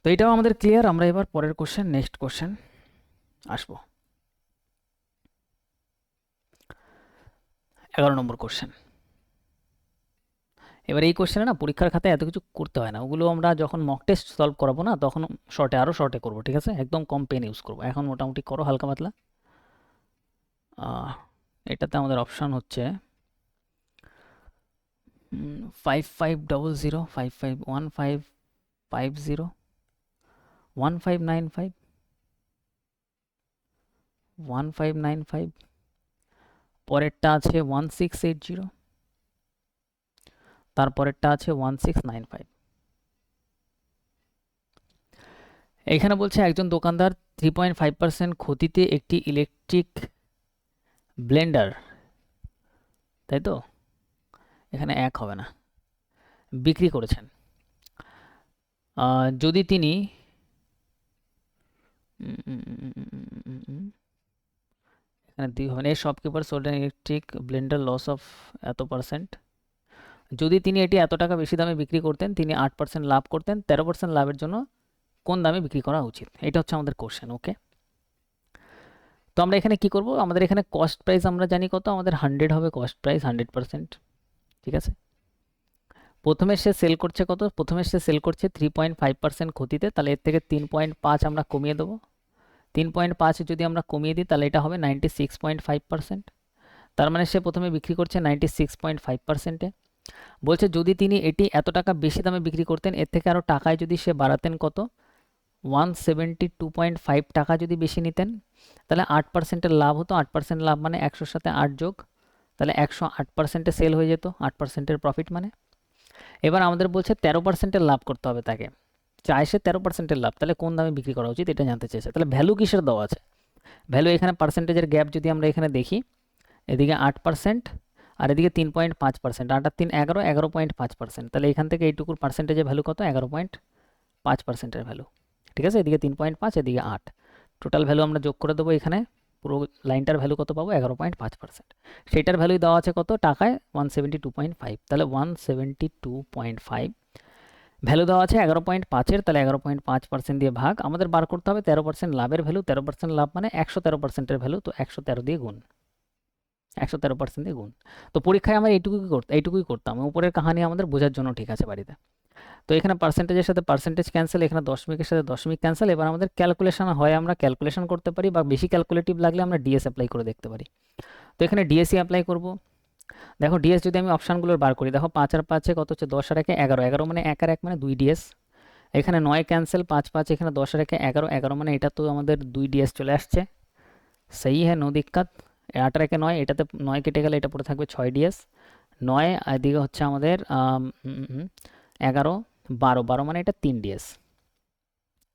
তো এটাও আমাদের ক্লিয়ার। আমরা এবার পরের কোশ্চেন, নেক্সট কোশ্চেন আসবো। 11 নম্বর কোশ্চেন। এবার এই কোশ্চেনে না পরীক্ষার খাতায় এত কিছু করতে হয় না, ওগুলো আমরা যখন মক টেস্ট সলভ করাবো না, তখন শর্টে আরও শর্টে করবো, ঠিক আছে? একদম কম পেন ইউজ করবো। এখন মোটামুটি করো হালকা পাতলা। এটাতে আমাদের অপশান হচ্ছে 5500, 5515, 50, 1595, 1595, পরেরটা আছে 1680, তারপরেরটা আছে 1695। এখানে বলছে একজন দোকানদার 3.5% ক্ষতিতে একটি ইলেকট্রিক ব্লেন্ডার, তাই তো? এখানে এক হবে না, বিক্রি করেছেন। যদি তিনি এখানে 2 হবে না। এই shopkeeper sold an electric blender loss of এত পার্সেন্ট। যদি তিনি এটি এত টাকা বেশি দামে বিক্রি করতেন, তিনি 8% লাভ করতেন। 13% লাভের জন্য কোন দামে বিক্রি করা উচিত? এটা হচ্ছে আমাদের কোশ্চেন। ওকে, তো আমরা এখানে কি করব? আমাদের এখানে কস্ট প্রাইস আমরা জানি কত, আমাদের 100 হবে কস্ট প্রাইস, 100%, ঠিক আছে? প্রথমে সে সেল করছে কত? প্রথমে সে সেল করছে 3.5% ক্ষতিতে, তাহলে এর থেকে 3.5 আমরা কমিয়ে দেবো। 3.5 যদি আমরা কমিয়ে দিই, তাহলে এটা হবে 96.5%। তার মানে সে প্রথমে বিক্রি করছে 96.5%-এ। বলছে যদি তিনি এটি এত টাকা বেশি দামে বিক্রি করতেন, এর থেকে আরও টাকায় যদি সে বাড়াতেন কত? 172.5 টাকা যদি বেশি নিতেন, তাহলে 8%-এর লাভ হতো। 8% লাভ মানে 100-র সাথে 8 যোগ, তাহলে 108%-এ সেল হয়ে যেত। 8%-এর প্রফিট মানে। এবার আমাদের বলছে 13%-এর লাভ করতে হবে তাকে, চায় সে 13%-এর লাভ। তাহলে কোন দামে বিক্রি করা উচিত এটা জানতে চেয়েছে। তাহলে ভ্যালু কিসের দেওয়া আছে? ভ্যালু এখানে পার্সেন্টেজের গ্যাপ যদি আমরা এখানে দেখি, এদিকে 8% আর এদিকে 3.5%, 8 আর 3 11, 11.5%। তাহলে এখান থেকে এইটুকুর পার্সেন্টেজের ভ্যালু কত? 11.5%-এর ভ্যালু, ঠিক আছে? এদিকে 3.5, এদিকে 8, টোটাল ভ্যালু আমরা যোগ করে দেবো। এখানে পুরো লাইনটার ভ্যালু কত পাবো? 11.5%। সেইটার ভ্যালু দেওয়া আছে কত টাকায়? 172.5। তাহলে 172.5 ভ্যালু দেওয়া আছে 11.5-এর, তাহলে 11.5% দিয়ে ভাগ। আমাদের বার করতে হবে 13% লাভের ভ্যালু। 13% লাভ মানে 113%-এর ভ্যালু, তো 113 দিয়ে গুণ, 113% দিয়ে গুণ। তো পরীক্ষায় আমরা এইটুকুই করতাম। উপরের কাহানি আমাদের বোঝার জন্য ঠিক আছে বাড়িতে। তো এখানে পার্সেন্টেজের সাথে পার্সেন্টেজ ক্যান্সেল, এখানে দশমিকের সাথে দশমিক ক্যান্সেল। এবার আমাদের ক্যালকুলেশন হয়, আমরা ক্যালকুলেশন করতে পারি, বা বেশি ক্যালকুলেটিভ লাগলে আমরা ডিএস অ্যাপ্লাই করে দেখতে পারি। তো এখানে ডিএসই অ্যাপ্লাই করব। দেখো ডিএস যদি আমি অপশানগুলোর বার করি, দেখো 5 আর 5-এ কত হচ্ছে? 10 আর 1-এ 11, 11 মানে 1 আর 1 মানে 2 ডিএস। এখানে 9 ক্যান্সেল, 5 5, এখানে 10 আর 1-এ 11, 11 মানে এটা তো আমাদের 2 ডিএস চলে আসছে। সেই হ্যাঁ, নো দিক্কত। 8 আর 1-এ 9, এটাতে 9 কেটে গেলে এটা পড়ে থাকবে 6 ডিএস। 9 এদিকে হচ্ছে আমাদের 11, 12, 12 মানে এটা 3 ডিএস।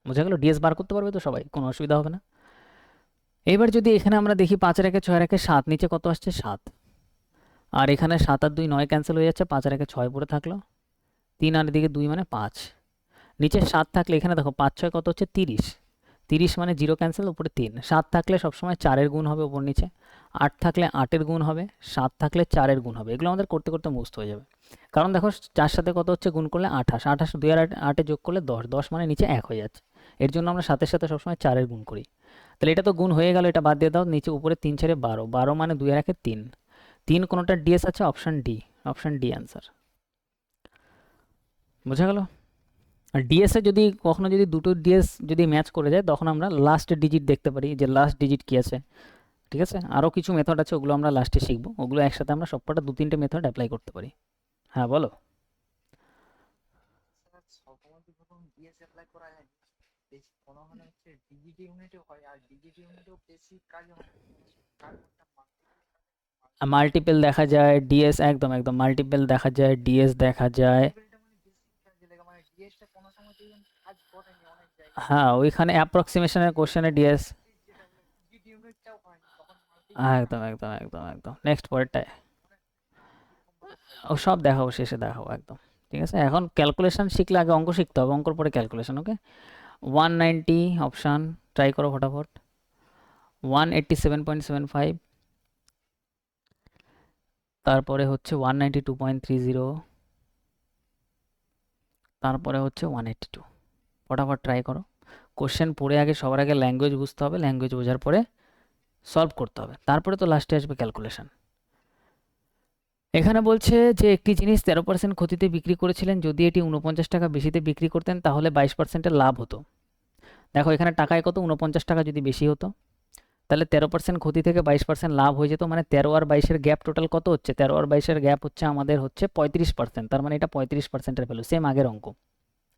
বুঝা গেল? ডিএস বার করতে পারবে তো সবাই, কোনো অসুবিধা হবে না। এবার যদি এখানে আমরা দেখি 5 আর 1 6 আর 1 7, নিচে কত আসছে 7, আর এখানে 7 আর 2 9 ক্যান্সেল হয়ে যাচ্ছে, 5 আর 1 6 পড়ে থাকলো, 3 আর এদিকে 2 মানে 5, নিচে 7 থাকলে এখানে দেখো 5 6 কত হচ্ছে 30, 30 মানে 0 ক্যান্সেল, উপরে 3, 7 থাকলে সবসময় 4-এর গুণ হবে উপর নিচে, 8 থাকলে 8-এর গুণ হবে, 7 থাকলে 4-এর মুন হবে। এগুলো আমাদের করতে করতে মুস্ত হয়ে যাবে, কারণ দেখো 4 সাথে কত হচ্ছে গুণ করলে 28, 28 2 আর 8-এ যোগ করলে 10, 10 মানে নিচে 1 হয়ে যাচ্ছে, এর জন্য আমরা 7-এর সাথে সবসময় 4-এর গুণ করি। তাহলে এটা তো গুণ হয়ে গেল, এটা বাদ দিয়ে দাও, নিচে উপরে 3 ছেড়ে 12, 12 মানে 2 আর 1-এ 3, 3 কোনোটা ডিএস আছে, option D, option D answer. বোঝা গেল? আর ডিএস এ যদি কখনো যদি দুটো ডিএস যদি ম্যাচ করে যায়, তখন আমরা লাস্ট ডিজিট দেখতে পারি যে লাস্ট ডিজিট কি আছে। ঠিক আছে, আরও কিছু মেথড আছে, ওগুলো আমরা লাস্টে শিখবো, ওগুলো একসাথে আমরা সবকটা 2-3টে মেথড অ্যাপ্লাই করতে পারি। হ্যাঁ বলো। স্যার সবসময় তো ধরুন ডিএস অ্যাপ্লাই করা যায় না, বেশি মনে হয় হচ্ছে ডিজিটি ইউনিটে হয়, আর ডিজিটি ইউনিটেও বেশি কাজ হয় কার কোনটা মাল্টিপল দেখা যায় ডিএস, একদম একদম মাল্টিপল দেখা যায়, ডিএস দেখা যায়। মাল্টিপলটা মানে বেশি কাজে লাগে, মানে ডিএসটা কোনো সময় দেখবেন কাজ করেনি অনেক জায়গায়, হ্যাঁ, ওইখানে অ্যাপ্রক্সিমেশনের কোশ্চেনে ডিএস। যেটা হলো ডিজিটি ইউনিটটাও হয়নি তখন মাল্টিপলটা একদম হয়। একদম একদম একদম, নেক্সট পরেরটায় মানে এরকম ভাবে হয়। ও সব দেখাবো, শেষে দেখাবো একদম। ঠিক আছে, এখন ক্যালকুলেশন শিখলে আগে অঙ্ক শিখতে হবে, অঙ্কর পরে ক্যালকুলেশন। ওকে, 190 অপশান, ট্রাই করো ফটাফট। 187.75, তারপরে হচ্ছে 192.30, তারপরে হচ্ছে 182। ফটাফট ট্রাই করো। কোশ্চেন পড়ে আগে সবার আগে ল্যাঙ্গুয়েজ বুঝতে হবে, ল্যাঙ্গুয়েজ বোঝার পরে সলভ করতে হবে, তারপরে তো লাস্টে আসবে ক্যালকুলেশন। এখানে বলছে যে একটি জিনিস 13% ক্ষতিতে বিক্রি করেছিলেন, যদি এটি 49 টাকা বেশিতে বিক্রি করতেন তাহলে 22%-এর লাভ হতো। দেখো এখানে টাকায় কত, 49 টাকা যদি বেশি হতো, তাহলে 13% ক্ষতি থেকে 22% লাভ হয়ে যেত, মানে 13 আর 22-এর গ্যাপ টোটাল কত হচ্ছে, 13 আর 22-এর গ্যাপ হচ্ছে আমাদের হচ্ছে 35%, তার মানে এটা 35%-এর ভ্যালু, সেম আগের অঙ্ক,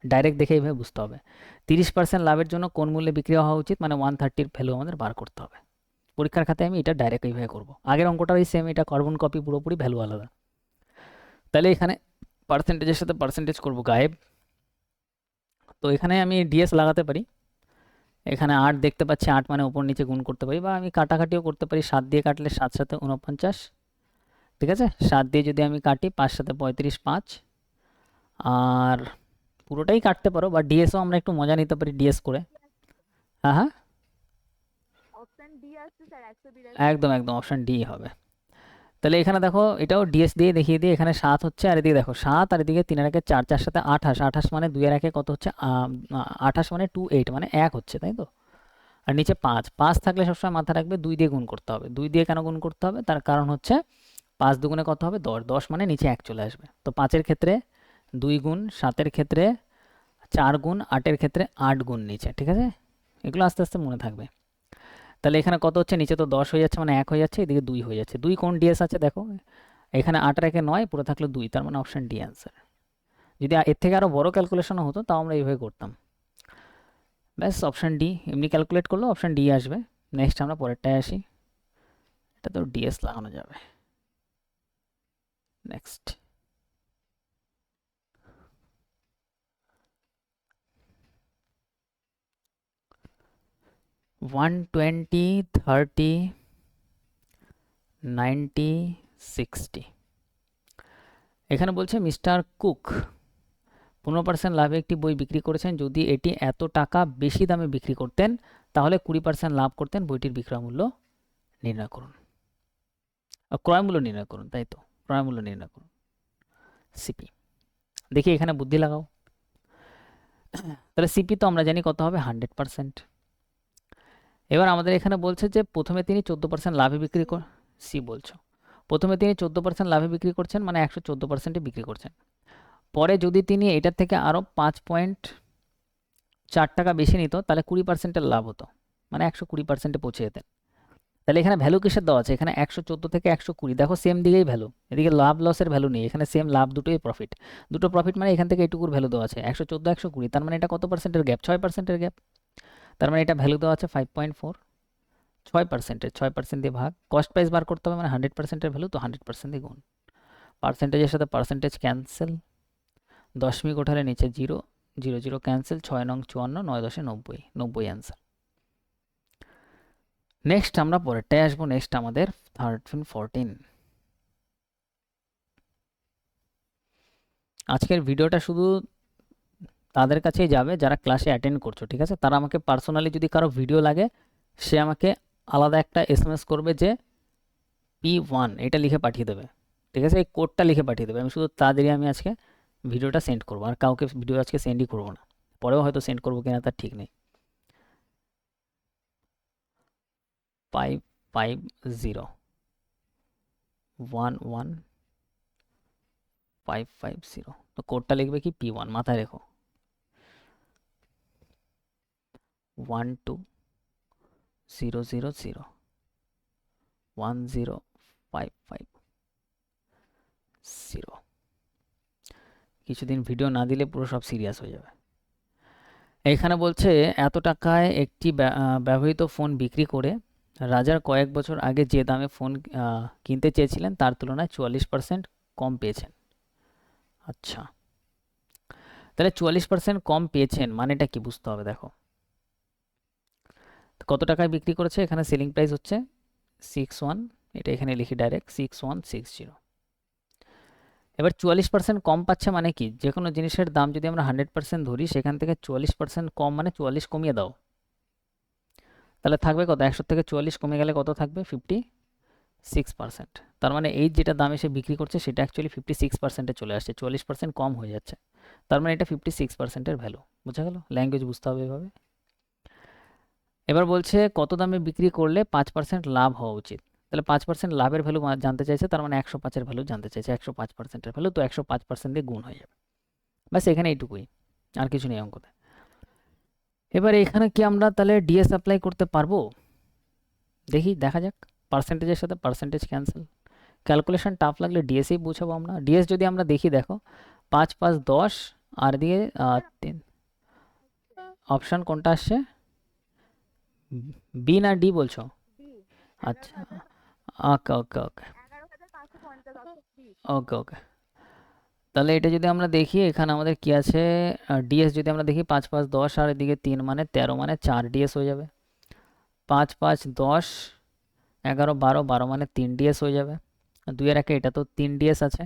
ডাইরেক্ট দেখে এইভাবে বুঝতে হবে। 30% লাভের জন্য কোন মূল্যে বিক্রি হওয়া উচিত, মানে 130-এর ভ্যালু আমাদের বার করতে হবে। পরীক্ষার খাতায় আমি এটা ডাইরেক্ট এইভাবে করবো, আগের অঙ্কটারই সেম, এটা কার্বন কপি, পুরোপুরি ভ্যালু আলাদা। তাহলে এখানে পার্সেন্টেজের সাথে পার্সেন্টেজ করব গায়েব, তো এখানে আমি ডিএস লাগাতে পারি। এখানে 8 দেখতে পাচ্ছি, 8 মানে উপর নিচে গুণ করতে পারি, বা আমি কাটাকাটিও করতে পারি, 7 দিয়ে কাটলে 7 সাথে 49, ঠিক আছে, 7 দিয়ে যদি আমি কাটি, 5 সাথে 35, 5, আর পুরোটাই কাটতে পারো, বা ডিএসও আমরা একটু মজা নিতে পারি ডিএস করে। হ্যাঁ হ্যাঁ, অপশন ডি আসছে স্যার, 182। একদম একদম অপশান ডি হবে। তাহলে এখানে দেখো এটাও ডিএস দিয়ে দেখিয়ে দিয়ে, এখানে 7 হচ্ছে, আর এদিকে দেখো 7, আর এদিকে 3 আর 1 4, 4 সাথে 28, 28 মানে 2 আর 1 কত হচ্ছে, 28 মানে 28 মানে 1 হচ্ছে, তাই তো। আর নিচে 5, 5 থাকলে সবসময় মাথা রাখবে 2 দিয়ে গুণ করতে হবে, 2 দিয়ে কেন গুণ করতে হবে, তার কারণ হচ্ছে 5 দুগুণে কত হবে 10, 10 মানে নিচে 1 চলে আসবে, তো 5-এর ক্ষেত্রে 2 গুণ, 7-এর ক্ষেত্রে 4 গুণ, 8-এর ক্ষেত্রে 8 গুণ নিচে, ঠিক আছে, এগুলো আস্তে আস্তে মনে থাকবে। তাহলে এখানে কত হচ্ছে, নিচে তো 10 হয়ে যাচ্ছে মানে 1 হয়ে যাচ্ছে, এদিকে 2 হয়ে যাচ্ছে, 2 কোন ডিএস আছে দেখো, এখানে 8 আর 1 9, পুরো থাকলো 2, তার মানে অপশন ডি অ্যান্সার। যদি এর থেকে আরও বড় ক্যালকুলেশনও হতো তাও আমরা এইভাবে করতাম। ব্যাস, অপশন ডি, এমনি ক্যালকুলেট করলেও অপশন ডি আসবে। নেক্সট আমরা পরেরটায় আসি, এটা তো ডিএস লাগানো যাবে। Next, one twenty, 30, 90, 60। এখানে বলছে মিস্টার কুক 15% লাভে একটি বই বিক্রি করেছেন, যদি এটি এত টাকা বেশি দামে বিক্রি করতেন তাহলে 20% লাভ করতেন, বইটির বিক্রয় মূল্য নির্ণয় করুন, ক্রয় মূল্য নির্ণয় করুন, তাই তো, ক্রয় মূল্য নির্ণয় করুন, সিপি। দেখি এখানে বুদ্ধি লাগাও। তাহলে সিপি তো আমরা জানি কত হবে, 100%। এবার আমাদের এখানে বলছে যে প্রথমে তিনি 14% লাভে বিক্রি কর, সি বলছো, প্রথমে তিনি 14% লাভে বিক্রি করছেন, মানে 114%-এ বিক্রি করছেন, পরে যদি তিনি এটার থেকে আরও 5.4 টাকা বেশি নিত তাহলে 20%-এর লাভ হতো, মানে 120%-এ পৌঁছে যেতেন। তাহলে এখানে ভ্যালু কিসের দেওয়া আছে, এখানে 114 থেকে 120, দেখো সেম দিকেই ভ্যালু, এদিকে লাভ লসের ভ্যালু নেই, এখানে সেম লাভ, দুটোই প্রফিট, দুটো প্রফিট, মানে এখান থেকে এটুকুর ভ্যালু দেওয়া আছে 114, 120, তার মানে এটা কত পার্সেন্টের গ্যাপ, 6%-এর গ্যাপ, তার মানে এটা ভ্যালু দেওয়া আছে 5.4, 6%-এর 6% দিয়ে ভাগ, কস্ট প্রাইস বার করতে হবে, মানে 100%-এর ভ্যালু, তো 100% দিয়ে গুণ, পার্সেন্টেজের সাথে পার্সেন্টেজ ক্যান্সেল, দশমিক ওঠালে নিচে 0, 0 0 ক্যান্সেল, 6 নং 54, 9 10 90, 90 অ্যান্সার। নেক্সট আমরা পরেরটায় আসবো। নেক্সট আমাদের 13-14। আজকের ভিডিওটা শুধু তাদের কাছেই যাবে যারা ক্লাসে অ্যাটেন্ড করছো, ঠিক আছে? তারা আমাকে পার্সোনালি, যদি কারো ভিডিও লাগে, সে আমাকে আলাদা একটা এসএমএস করবে যে P1 এটা লিখে পাঠিয়ে দেবে, ঠিক আছে? এই কোডটা লিখে পাঠিয়ে দেবে। আমি শুধু তাদেরই আমি আজকে ভিডিওটা সেন্ড করবো, আর কাউকে ভিডিও আজকে সেন্ডই করবো না। পরেও হয়তো সেন্ড করবো কিনা তার ঠিক নেই। 550-11550, তো কোডটা লিখবে কি P1, মাথায় রেখো। 12000-10550। কিছুদিন ভিডিও না দিলে পুরো সব সিরিয়াস হয়ে যাবে। এখানে বলছে এত টাকায় একটি ব্যবহৃত ফোন বিক্রি করে রাজার কয়েক বছর আগে যে দামে ফোন কিনতে চেয়েছিলেন তার তুলনায় 44% কম পেয়েছেন। আচ্ছা, তাহলে 44% কম পেয়েছেন মানেটা কি বুঝতে হবে। দেখো কত টাকায় বিক্রি করেছে, এখানে সেলিং প্রাইস হচ্ছে 61, এটা এখানে লিখি ডাইরেক্ট 6160। এবার 44% কম পাচ্ছে মানে কি, যে কোনো জিনিসের দাম যদি আমরা 100% ধরি, সেখান থেকে 44% কম মানে 44 কমিয়ে দাও, তাহলে থাকবে কত? 100 থেকে 44 কমে গেলে কত থাকবে? 56%। তার মানে এই যেটা দামে সে বিক্রি করছে সেটা অ্যাকচুয়ালি 56%-এ চলে আসছে, 44% কম হয়ে যাচ্ছে। তার মানে এটা 56%-এর ভ্যালু। বোঝা গেল? ল্যাঙ্গুয়েজ বুঝতে হবে এভাবে। এবার বলছে কত দামে বিক্রি করলে 5% লাভ হওয়া উচিত। তাহলে 5% লাভের ভ্যালু জানতে চাইছে, তার মানে 105-এর ভ্যালু জানতে চাইছে, 105%-এর ভ্যালু, তো 105% দিয়ে গুণ হয়ে যাবে। ব্যাস, এখানে এইটুকুই, আর কিছু নেই অঙ্কতে। এবার এখানে কি আমরা তাহলে ডিএস অ্যাপ্লাই করতে পারবো? দেখি, দেখা যাক। পার্সেন্টেজের সাথে পার্সেন্টেজ ক্যান্সেল, ক্যালকুলেশন টাফ লাগলে ডিএসই বুঝাবো আমরা। ডিএস যদি আমরা দেখি, দেখো 5 5 10, আর দিয়ে 3। অপশান কোনটা আসছে? বি না ডি বলছো? বি আচ্ছা, 11,000, ওকে ওকে ওকে 11,550 অপশন বি। ওকে ওকে। তাহলে এটা যদি আমরা দেখি, এখানে আমাদের কি আছে, ডিএস যদি আমরা দেখি 5 5 10 আর এদিকে 3 মানে 13 মানে 4 ডিএস হয়ে যাবে। 5 5 10 11 12 12 মানে 3 ডিএস হয়ে যাবে। 2 এর একে এটা তো 3 ডিএস আছে,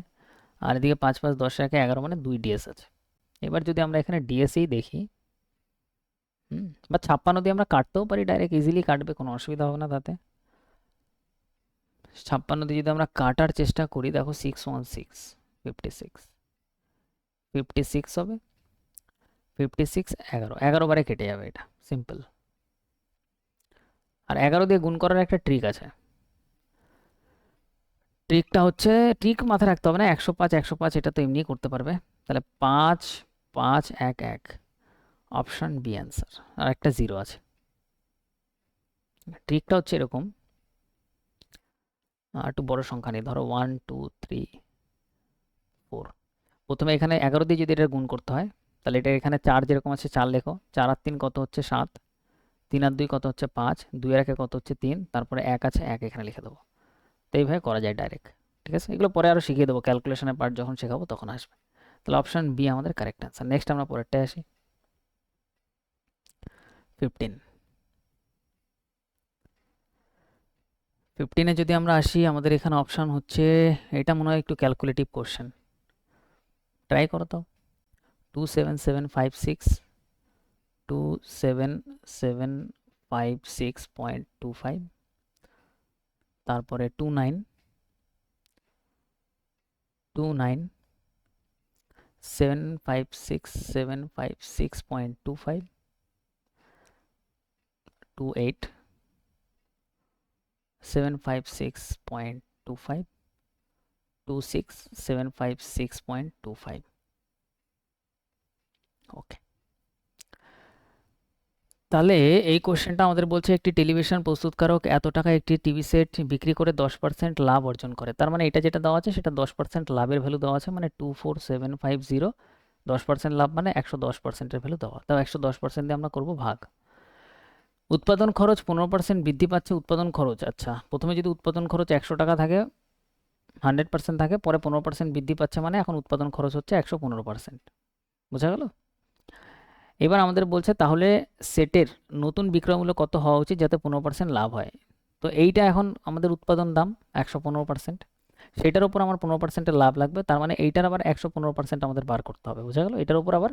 আর এদিকে 5 5 10 এর একে 11 মানে 2 ডিএস আছে। এবার যদি আমরা এখানে ডিএসই দেখি, বা 56 দিয়ে আমরা কাটতেও পারি, ডাইরেক্ট ইজিলি কাটবে, কোনো অসুবিধা হবে না তাতে। 56 দিয়ে যদি আমরা কাটার চেষ্টা করি, দেখো 616 56 56 হবে, 56 11 11 বারে কেটে যাবে, এটা সিম্পল। আর 11 দিয়ে গুণ করার একটা ট্রিক আছে। ট্রিকটা হচ্ছে, ট্রিক মাথায় রাখতে হবে না, 105 105 এটা তো এমনি করতে পারবে। তাহলে 5 5 1 1, অপশান বি অ্যান্সার। আর একটা 0 আছে। ট্রিকটা হচ্ছে এরকম, একটু বড় সংখ্যা নেই, ধরো 1 2 3 4। প্রথমে এখানে 11 দিয়ে যদি এটা গুণ করতে হয়, তাহলে এটা এখানে 4 যেরকম আছে 4 লেখো, 4 আর 3 কত হচ্ছে 7, 3 আর 2 কত হচ্ছে 5, 2 এর একে কত হচ্ছে 3, তারপরে 1 আছে 1 এখানে লিখে দেবো। তো এইভাবে করা যায় ডাইরেক্ট, ঠিক আছে? এগুলো পরে আরও শিখিয়ে দেবো, ক্যালকুলেশনের পার্ট যখন শেখাবো তখন আসবে। তাহলে অপশান বি আমাদের কারেক্ট অ্যান্সার। নেক্সট আমরা পরেরটায় আসি, 15 যদি আমরা আসি, আমাদের এখানে অপশান হচ্ছে, এটা মনে হয় একটু ক্যালকুলেটিভ কোশ্চেন, ট্রাই করো তো। 27756 27756.25, তারপরে 29 29 756.25, 28 756.25, 26 756.25। ওকে, তাহলে এই কোশ্চেনটা আমাদের বলছে একটি টেলিভিশন প্রস্তুতকারক এত টাকা একটি টিভি সেট বিক্রি করে 10% লাভ অর্জন করে। তার মানে এটা যেটা দেওয়া আছে সেটা 10% লাভের ভ্যালু দেওয়া আছে, মানে 24750, 10% লাভ মানে 110%-এর ভ্যালু দেওয়া। তাও 110% দিয়ে আমরা করব ভাগ। উৎপাদন খরচ 15% বৃদ্ধি পাচ্ছে, উৎপাদন খরচ। আচ্ছা, প্রথমে যদি উৎপাদন খরচ 100 টাকা থাকে, 100% থাকে, পরে 15% বৃদ্ধি পাচ্ছে, মানে এখন উৎপাদন খরচ হচ্ছে 115%। বোঝা গেল? এবার আমাদের বলছে তাহলে সেটের নতুন বিক্রয় মূল্য কত হওয়া উচিত যাতে 15% লাভ হয়। তো এইটা এখন আমাদের উৎপাদন দাম 115%, সেটার উপর আমার 15%-এর লাভ লাগবে, তার মানে এইটার আবার 115% আমাদের বার করতে হবে, বোঝা গেল? এটার উপর আবার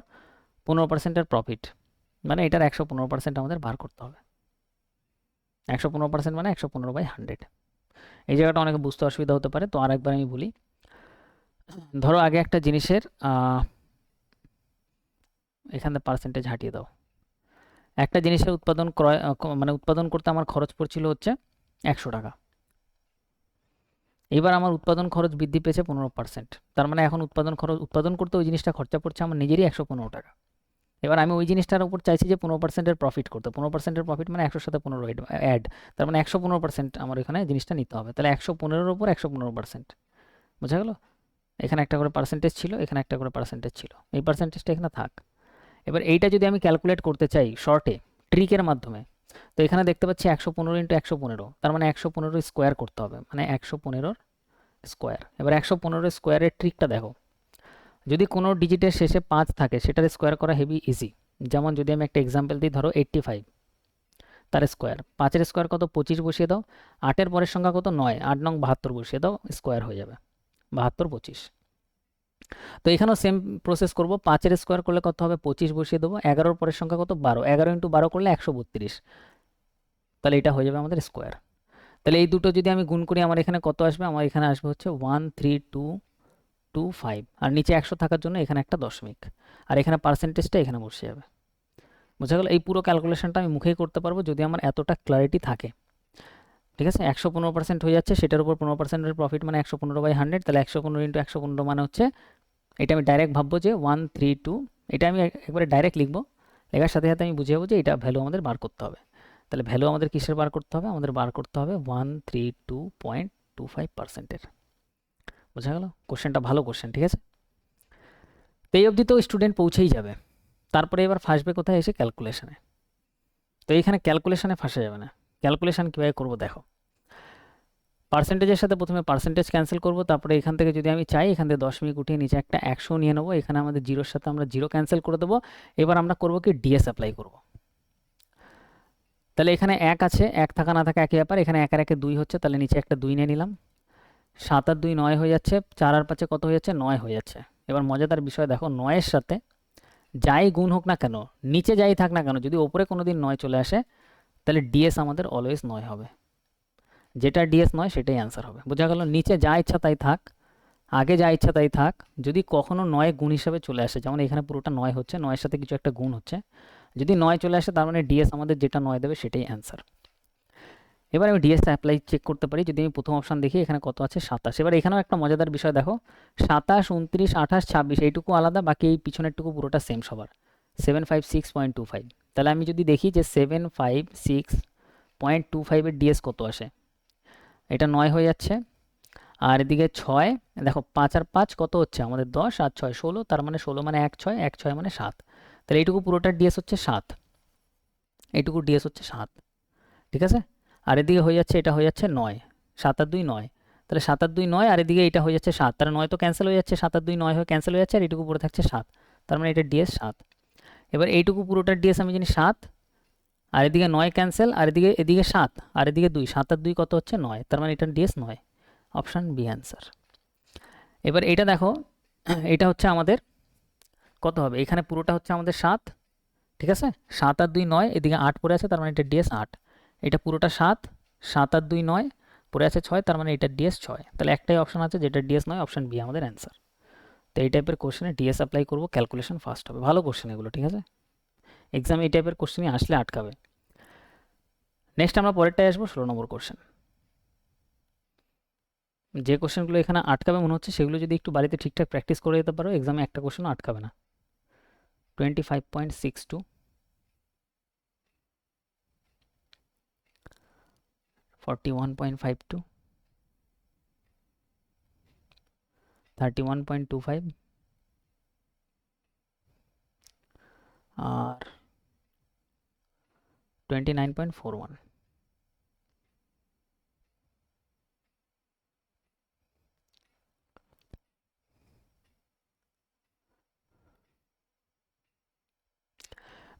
15%-এর প্রফিট, মানে এটার 115% আমাদের বার করতে হবে। 115% মানে 115/100। এই জায়গাটা অনেকে বুঝতে অসুবিধা হতে পারে, তো আরেকবার আমি বলি। ধরো আগে একটা জিনিসের এখানে পার্সেন্টেজ হাটিয়ে দাও। একটা জিনিসের উৎপাদন ক্রয় মানে উৎপাদন করতে আমার খরচ পড়ছিল হচ্ছে 100 টাকা। এবার আমার উৎপাদন খরচ বৃদ্ধি পেয়েছে 15%, তার মানে এখন উৎপাদন করতে ওই জিনিসটা খরচা পড়ছে আমার নিজেরই 115 টাকা। এবার আমি ওই জিনিসটার উপর চাইছি যে 15%-এর প্রফিট করতে। 15%-এর প্রফিট মানে 100-র সাথে 15 অ্যাড, তার মানে 115% আমার এখানে জিনিসটা নিতে হবে। তাহলে 115-এর উপর 115%, বোঝা গেল? এখানে একটা করে পার্সেন্টেজ ছিল, এখানে একটা করে পার্সেন্টেজ ছিল, এই পার্সেন্টেজটা এখানে থাক। এবার এইটা যদি আমি ক্যালকুলেট করতে চাই শর্টে ট্রিকের মাধ্যমে, তো এখানে দেখতে পাচ্ছি 115 ইন্টু 115, তার মানে 115 স্কোয়ার করতে হবে, মানে 115 স্কোয়ার। এবার 115 স্কোয়ারের ট্রিকটা দেখো, যদি কোনো ডিজিটের শেষে 5 থাকে সেটার স্কোয়ার করা হেভি ইজি। যেমন যদি আমি একটা এক্সাম্পল দিই, ধরো 85, তার স্কোয়ার, 5-এর স্কোয়ার কত? 25 বসিয়ে দাও। 8-এর পরের সংখ্যা কত? 9, 8 নং 72 বসিয়ে দাও, স্কোয়ার হয়ে যাবে 72, 25। তো এখানেও সেম প্রসেস করব। 5-এর স্কোয়ার করলে কত হবে? 25 বসিয়ে দেবো। 11-র পরের সংখ্যা কত? 12, 11 ইন্টু 12 করলে 132, তাহলে এটা হয়ে যাবে আমাদের স্কোয়ার। তাহলে এই দুটো যদি আমি গুণ করি, আমার এখানে কত আসবে? আমার এখানে আসবে হচ্ছে 13225, আর নিচে 100 থাকার জন্য এখানে একটা দশমিক, আর এখানে পার্সেন্টেজটা এখানে বসে যাবে। বোঝা গেল? এই পুরো ক্যালকুলেশনটা আমি মুখেই করতে পারবো যদি আমার এতটা ক্লারিটি থাকে। ঠিক আছে, 115% হয়ে যাচ্ছে, সেটার উপর 15%-এর প্রফিট মানে 115/100, তাহলে 115 ইন্টু 115 মানে হচ্ছে, এটা আমি ডাইরেক্ট ভাববো যে 132, এটা আমি একবারে ডাইরেক্ট লিখবো। লেখার সাথে সাথে আমি বুঝে যাবো যে এটা ভ্যালু আমাদের বার করতে হবে। তাহলে ভ্যালু আমাদের কিসের বার করতে হবে? আমাদের বার করতে হবে 132.25%-এর। বোঝা গেল? কোশ্চেনটা ভালো কোশ্চেন, ঠিক আছে? তো এই অবধি তো স্টুডেন্ট পৌঁছেই যাবে, তারপরে এবার ফাঁসবে কোথায়? এসে ক্যালকুলেশনে। তো এইখানে ক্যালকুলেশনে ফাঁসা যাবে না। ক্যালকুলেশন কীভাবে করবো দেখো। পার্সেন্টেজের সাথে প্রথমে পার্সেন্টেজ ক্যান্সেল করব, তারপরে এখান থেকে যদি আমি চাই এখান থেকে দশমিক উঠিয়ে নিচে একটা 100 নিয়ে নেবো, এখানে আমাদের জিরোর সাথে আমরা জিরো ক্যান্সেল করে দেবো। এবার আমরা করবো কি? ডিএস অ্যাপ্লাই করব। তাহলে এখানে 1 আছে, 1 থাকা না থাকা একই ব্যাপার, এখানে 1 আর 1 2 হচ্ছে, তাহলে নিচে একটা 2 নিয়ে নিলাম। 7 আর 2 9 হয়ে যাচ্ছে, 4 আর 5 কত হয়ে যাচ্ছে? 9 হয়ে যাচ্ছে। এবার মজাদার বিষয় দেখো, 9-এর সাথে যাই গুণ হোক না কেন, নিচে যাই থাক না কেন, যদি ওপরে কোনো দিন 9 চলে আসে, তাহলে ডিএস আমাদের অলওয়েজ 9 হবে। যেটা ডিএস 9 সেটাই অ্যান্সার হবে। বোঝা গেল? নিচে যা ইচ্ছা তাই থাক, আগে যা ইচ্ছা তাই থাক, যদি কখনো 9 গুণ হিসাবে চলে আসে, যেমন এখানে পুরোটা 9 হচ্ছে, 9-এর সাথে কিছু একটা গুণ হচ্ছে, যদি 9 চলে আসে তার মানে ডিএস আমাদের যেটা 9 দেবে সেটাই অ্যান্সার। এবার আমি ডিএসটা অ্যাপ্লাই চেক করতে পারি। যদি আমি প্রথম অপশান দেখি, এখানে কত আছে? 27। এবার এখানেও একটা মজাদার বিষয় দেখো, 27, 29, 28, 26 এইটুকু আলাদা, বাকি এই পিছনেরটুকু পুরোটা সেম সবার, 756.25। তাহলে আমি যদি দেখি যে 756.25-এর ডিএস কত আসে, এটা 9 হয়ে যাচ্ছে। আর এদিকে 6, দেখো 5 আর 5 কত হচ্ছে আমাদের? 10, আর 6 16, তার মানে 16 মানে 1 6, 1 6 মানে 7, তাহলে এইটুকু পুরোটার ডিএস হচ্ছে 7, এইটুকু ডিএস হচ্ছে 7। ঠিক আছে, আর এদিকে হয়ে যাচ্ছে, এটা হয়ে যাচ্ছে 9, 7 আর 2 9, তাহলে 7 আর 2 9, আর এদিকে এটা হয়ে যাচ্ছে 7, তাহলে 9 তো ক্যান্সেল হয়ে যাচ্ছে, 7 আর 2 9 হয়ে ক্যান্সেল হয়ে যাচ্ছে, আর এইটুকু পুরো থাকছে 7, তার মানে এটা ডিএস 7। এবার এইটুকু পুরোটার ডিএস আমি জানি 7, আর এদিকে 9 ক্যান্সেল, আর এদিকে 7, আর এদিকে 2, 7 আর 2 কত হচ্ছে? 9, তার মানে এটার ডিএস 9, অপশান বি অ্যান্সার। এবার এটা দেখো, এটা হচ্ছে আমাদের কত হবে? এখানে পুরোটা হচ্ছে আমাদের 7, ঠিক আছে, 7 আর 2 9, এদিকে 8 পড়ে আছে, তার মানে এটা ডিএস 8। এটা পুরোটা 7, 7 আর 2 9, পড়ে আছে 6, তার মানে এটা ডিএস 6। তাহলে একটাই অপশন আছে যেটা ডিএস 9, অপশন বি আমাদের অ্যান্সার। তো এই টাইপের কোশ্চেনে ডিএস অ্যাপ্লাই করবো, ক্যালকুলেশন ফাস্ট হবে। ভালো কোশ্চেন এগুলো, ঠিক আছে? এক্সামে এই টাইপের কোশ্চেনই আসলে আটকাবে। নেক্সট আমরা পরেরটায় আসবো, 16 নম্বর কোশ্চেন। যে কোশ্চেনগুলো এখানে আটকাবে মনে হচ্ছে, সেগুলো যদি একটু বাড়িতে ঠিকঠাক প্র্যাকটিস করে যেতে পারো, এক্সামে একটা কোশ্চেনও আটকাবে না। 25.62, 41.52, 31.25, আর 29.41।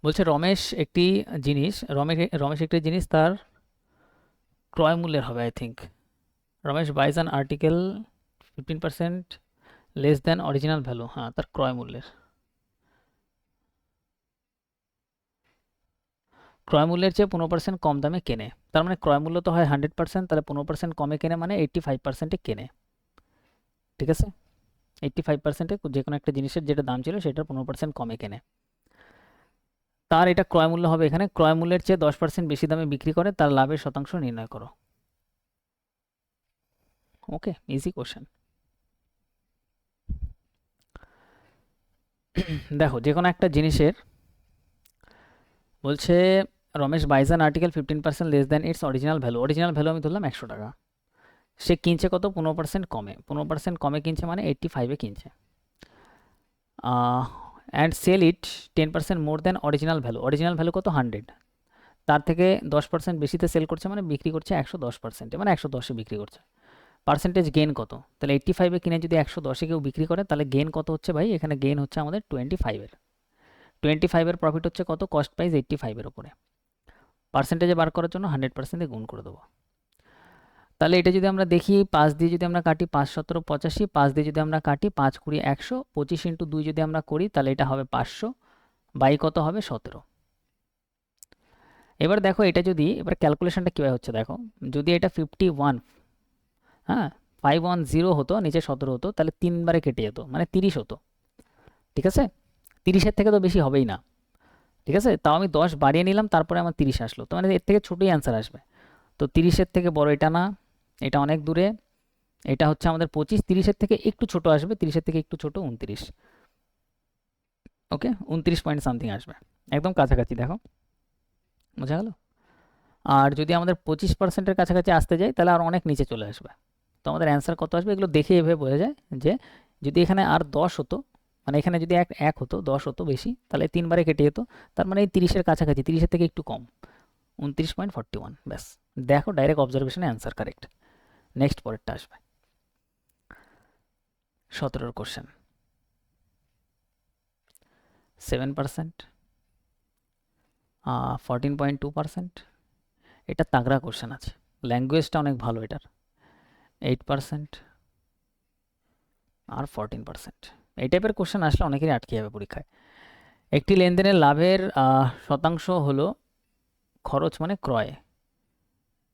বলছে রমেশ একটি জিনিস, রমেশ একটি জিনিস তার ক্রয় মূল্যের হবে I think. Ramesh buys an article 15% less then original value, হ্যাঁ তার ক্রয় মূল্যের। ক্রয় মূল্যের চেয়ে 15% কম দামে কেনে, তার মানে ক্রয় মূল্য তো হয় 100%, তাহলে 15% কমে কেনে মানে 85%-এ কেনে। ঠিক আছে, 85%-এ যে কোনো একটা জিনিসের যেটা দাম ছিল সেটার 15% কমে কেনে, তার এটা ক্রয় মূল্য হবে। এখানে ক্রয় মূল্যের চেয়ে 10% বেশি দামে বিক্রি করে, তার লাভের শতাংশ নির্ণয় করো। Okay, easy question. দেখো যে কোনো একটা জিনিসের বলছে Ramesh buys an article 15% less than its original value. Original value আমি ধরলাম 100 টাকা। সে কিনছে কত? 15% কমে। 15% কমে কিনছে মানে 85-এ কিনছে। And sell it 10% more than original value. Original value কত? 100। তার থেকে 10% বেশিতে সেল করছে মানে বিক্রি করছে 110%, মানে 110-এ বিক্রি করছে। পার্সেন্টেজ গেইন কত? তাহলে 85-এ কিনে যদি 110-এ কেউ বিক্রি করে তাহলে গেইন কত হচ্ছে ভাই? এখানে গেইন হচ্ছে আমাদের 25-এর। 25-এর প্রফিট হচ্ছে কত? কস্ট প্রাইস 85-এর উপরে। পার্সেন্টেজে বার করার জন্য 100% গুণ করে দেবো। তাহলে এটা যদি আমরা দেখি 5 দিয়ে যদি আমরা কাটি 5 17 85, 5 দিয়ে যদি আমরা কাটি 5 20 100, 25 ইন্টু 2 যদি আমরা করি তাহলে এটা হবে 500, বাই কত হবে? 17। এবার দেখো এটা যদি, এবার ক্যালকুলেশনটা কীভাবে হচ্ছে দেখো, যদি এটা 51, হ্যাঁ 510 হতো, নিচে 17 হতো, তাহলে 3 বারে কেটে যেত, মানে 30 হতো। ঠিক আছে, 30-এর থেকে তো বেশি হবেই না। ঠিক আছে, তাও আমি 10 বাড়িয়ে নিলাম, তারপরে আমার 30 আসলো, তো মানে এর থেকে ছোটোই অ্যান্সার আসবে। তো 30-এর থেকে বড় এটা না, এটা অনেক দূরে, এটা হচ্ছে আমাদের 25, 30-এর থেকে একটু ছোট আসবে, 30-এর থেকে একটু ছোট 29। ওকে, 29 পয়েন্ট সামথিং আসবে, একদম কাছাকাছি। দেখো বোঝা গেল। আর যদি আমাদের 25%-এর কাছাকাছি আসতে যাই তাহলে আর অনেক নিচে চলে আসবে। তো আমাদের অ্যান্সার কত আসবে এগুলো দেখে এভাবে বোঝা যায় যে যদি এখানে আর 10 হতো, মানে এখানে যদি এক হতো, 10 হতো বেশি, তাহলে 3 বারে কেটে যেত, তার মানে এই 30-এর কাছাকাছি, 30-এর থেকে একটু কম, 29.41। ব্যাস, দেখো ডাইরেক্ট অবজারভেশনে অ্যান্সার কারেক্ট। নেক্সট পরেরটা আসবে 17-র কোশ্চেন। 7%, 14.2%, এটা তাগড়া কোশ্চেন আছে, ল্যাঙ্গুয়েজটা অনেক ভালো এটার। 8% আর 14%, এই টাইপের কোশ্চেন আসলে অনেকেরই আটকে যাবে পরীক্ষায়। একটি লেনদেনের লাভের শতাংশ হলো খরচ মানে ক্রয়।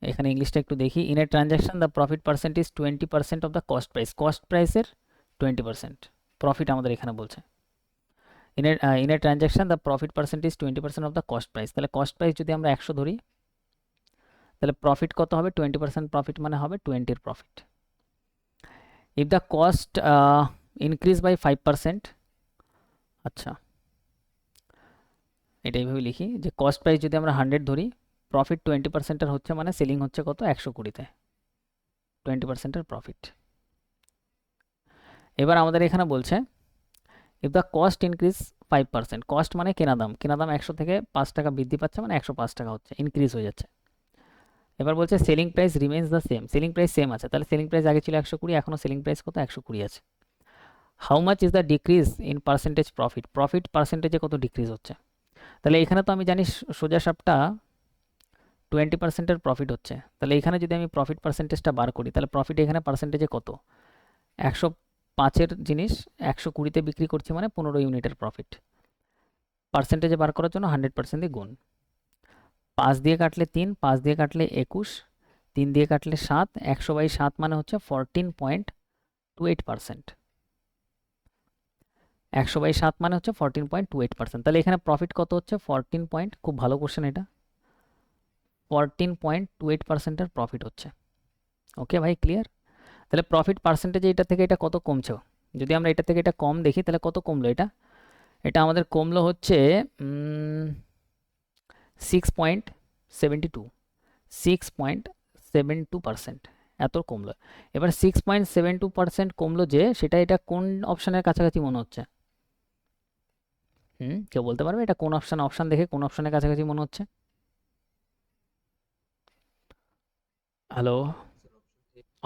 এখানে ইংলিশটা একটু দেখি। In a transaction the profit percent is 20% of the cost price. Cost প্রাইসের 20% প্রফিট আমাদের এখানে বলছে। In a transaction the profit percent is 20% of the cost price. তাহলে কস্ট প্রাইস যদি আমরা 100 ধরি তাহলে প্রফিট কত হবে? 20% প্রফিট মানে হবে 20-এর profit. If the cost increase by 5%, আচ্ছা এটা এইভাবে লিখি যে কস্ট প্রাইস যদি আমরা 100 ধরি, প্রফিট 20%-এর হচ্ছে মানে সেলিং হচ্ছে কত? 120-তে, 20%-এর প্রফিট। এবার আমাদের এখানে বলছে if the cost increase 5%, cost মানে কেনা দাম, 100 থেকে 5 টাকা বৃদ্ধি পাচ্ছে মানে 105 টাকা হচ্ছে, ইনক্রিজ হয়ে যাচ্ছে। এবার বলছে selling price remains the same, selling price same আছে, তাহলে সেলিং প্রাইস আগে ছিল 120, এখনও সেলিং প্রাইস কত? 120 আছে। How much is the decrease in percentage profit, profit পার্সেন্টেজে কত ডিক্রিজ হচ্ছে? তাহলে এখানে তো আমি জানি সোজা সাপটা 20%-এর প্রফিট হচ্ছে, তাহলে এখানে যদি আমি প্রফিট পার্সেন্টেজটা বার করি তাহলে প্রফিট এখানে পার্সেন্টেজে কত? 105-এর জিনিস 120-তে বিক্রি করছি মানে 15 ইউনিটের প্রফিট। পার্সেন্টেজে বার করার জন্য 100% দিয়ে গুণ। 5 দিয়ে কাটলে 3, 5 দিয়ে কাটলে 21, 3 দিয়ে কাটলে 7, 100/7 মানে হচ্ছে 14.28%। 100/7 মানে হচ্ছে 14.28%। তাহলে এখানে প্রফিট কত হচ্ছে? 14 পয়েন্ট, খুব ভালো কোশ্চেন এটা, 14.28%-এর প্রফিট হচ্ছে। ওকে ভাই, ক্লিয়ার? তাহলে প্রফিট পার্সেন্টেজে এটা থেকে এটা কত কমছে? যদি আমরা এটা থেকে এটা কম দেখি তাহলে কত কমলো এটা? এটা আমাদের কমলো হচ্ছে 6.72, 6.72% এত কমলো। এবার 6.72% কমলো যে, সেটা এটা কোন অপশানের কাছাকাছি মনে হচ্ছে? কেউ বলতে পারবে এটা কোন অপশান? অপশান দেখে কোন অপশানের কাছাকাছি মনে হচ্ছে? Hello,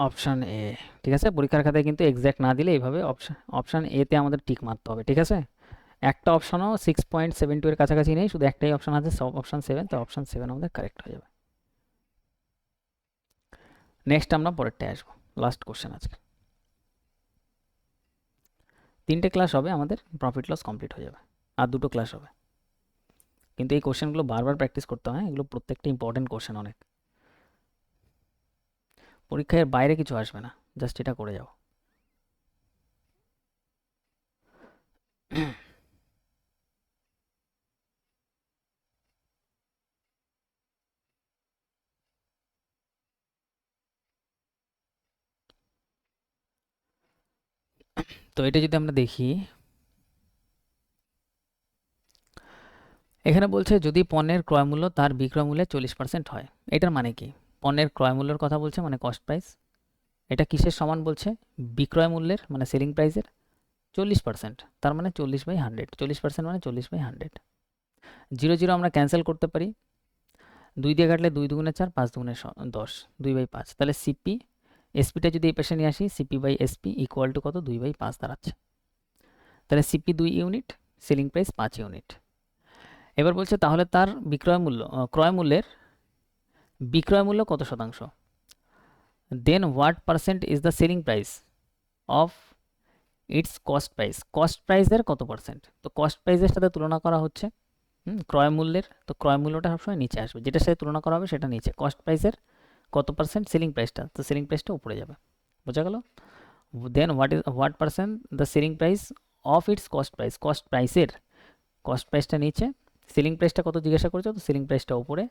option A. ঠিক আছে, পরীক্ষার খাতায় কিন্তু এক্স্যাক্ট না দিলে এইভাবে অপশান এতে আমাদের টিক মারতে হবে। ঠিক আছে, একটা অপশানও 6.72 এর কাছাকাছি নেই, শুধু একটাই অপশান আছে, সব অপশান 7, তো অপশান 7 আমাদের কারেক্ট হয়ে যাবে। নেক্সট আমরা পরেরটায় আসবো, লাস্ট কোশ্চেন আজকে। 3টে ক্লাস হবে আমাদের, প্রফিট লস কমপ্লিট হয়ে যাবে, আর 2টো ক্লাস হবে। কিন্তু এই কোশ্চেনগুলো বারবার প্র্যাকটিস করতে হয়, এগুলো প্রত্যেকটা ইম্পর্টেন্ট কোশ্চেন অনেক। পরীক্ষার বাইরে কিছু আসবে না, জাস্ট এটা করে যাও। তো এটা যদি আমরা দেখি, এখানে বলছে যদি পণ্যের ক্রয় মূল্য তার বিক্রয় মূল্যের 40% হয়। এটার মানে কি? পণ্যের ক্রয় মূল্যের কথা বলছে, মানে কস্ট প্রাইস। এটা কিসের সমান বলছে? বিক্রয় মূল্যের, মানে সেলিং প্রাইসের 40%। তার মানে 40/100, 40% মানে 40/100। 0 আমরা ক্যান্সেল করতে পারি, 2 দিয়ে কাটলে 2 দুগুণে 4, 5 দুগুণে 10, 2/5। তাহলে সিপি, এসপিটা যদি এই পাশে নিয়ে আসি, সিপি/এসপি ইকুয়াল টু কত? 2/5 দাঁড়াচ্ছে। তাহলে CP 2 unit, selling price 5 unit. এবার বলছে তাহলে তার বিক্রয় মূল্য, ক্রয় মূল্যের বিক্রয় মূল্য কত শতাংশ? Then what percent is the selling price of its cost price? Cost প্রাইসের কত পার্সেন্ট? তো কস্ট প্রাইসের সাথে তুলনা করা হচ্ছে ক্রয় মূল্যের, তো ক্রয় মূল্যটা সবসময় নিচে আসবে, যেটার সাথে তুলনা করা হবে সেটা নিচে। কস্ট প্রাইসের কত পার্সেন্ট? সেলিং প্রাইসটা, তো সেলিং প্রাইসটা উপরে যাবে। বোঝা গেল? Then what percent the selling price of its cost price? Cost প্রাইসের কস্ট প্রাইসটা নিচে, সেলিং প্রাইসটা কত জিজ্ঞাসা করেছো, তো সেলিং প্রাইসটা উপরে।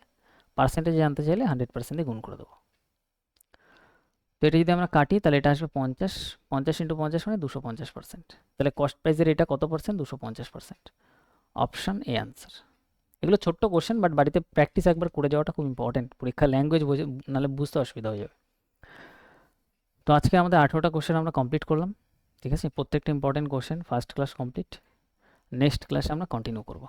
পার্সেন্টেজ জানতে চাইলে 100% দিয়ে গুণ করে দেবো। তো এটা যদি আমরা কাটি তাহলে এটা আসবে 50, 50 × 50 মানে 250%। তাহলে কস্ট প্রাইসের এটা কত পার্সেন্ট? 250%। Option A answer. এগুলো ছোট্ট কোশ্চেন, বাট বাড়িতে প্র্যাকটিস একবার করে যাওয়াটা খুব ইম্পর্টেন্ট, পরীক্ষার ল্যাঙ্গুয়েজ বোঝে নাহলে বুঝতে অসুবিধা হয়ে যাবে। তো আজকে আমাদের 18টা কোশ্চেন আমরা কমপ্লিট করলাম, ঠিক আছে? প্রত্যেকটা important question, first class complete. Next ক্লাসে আমরা কন্টিনিউ করবো।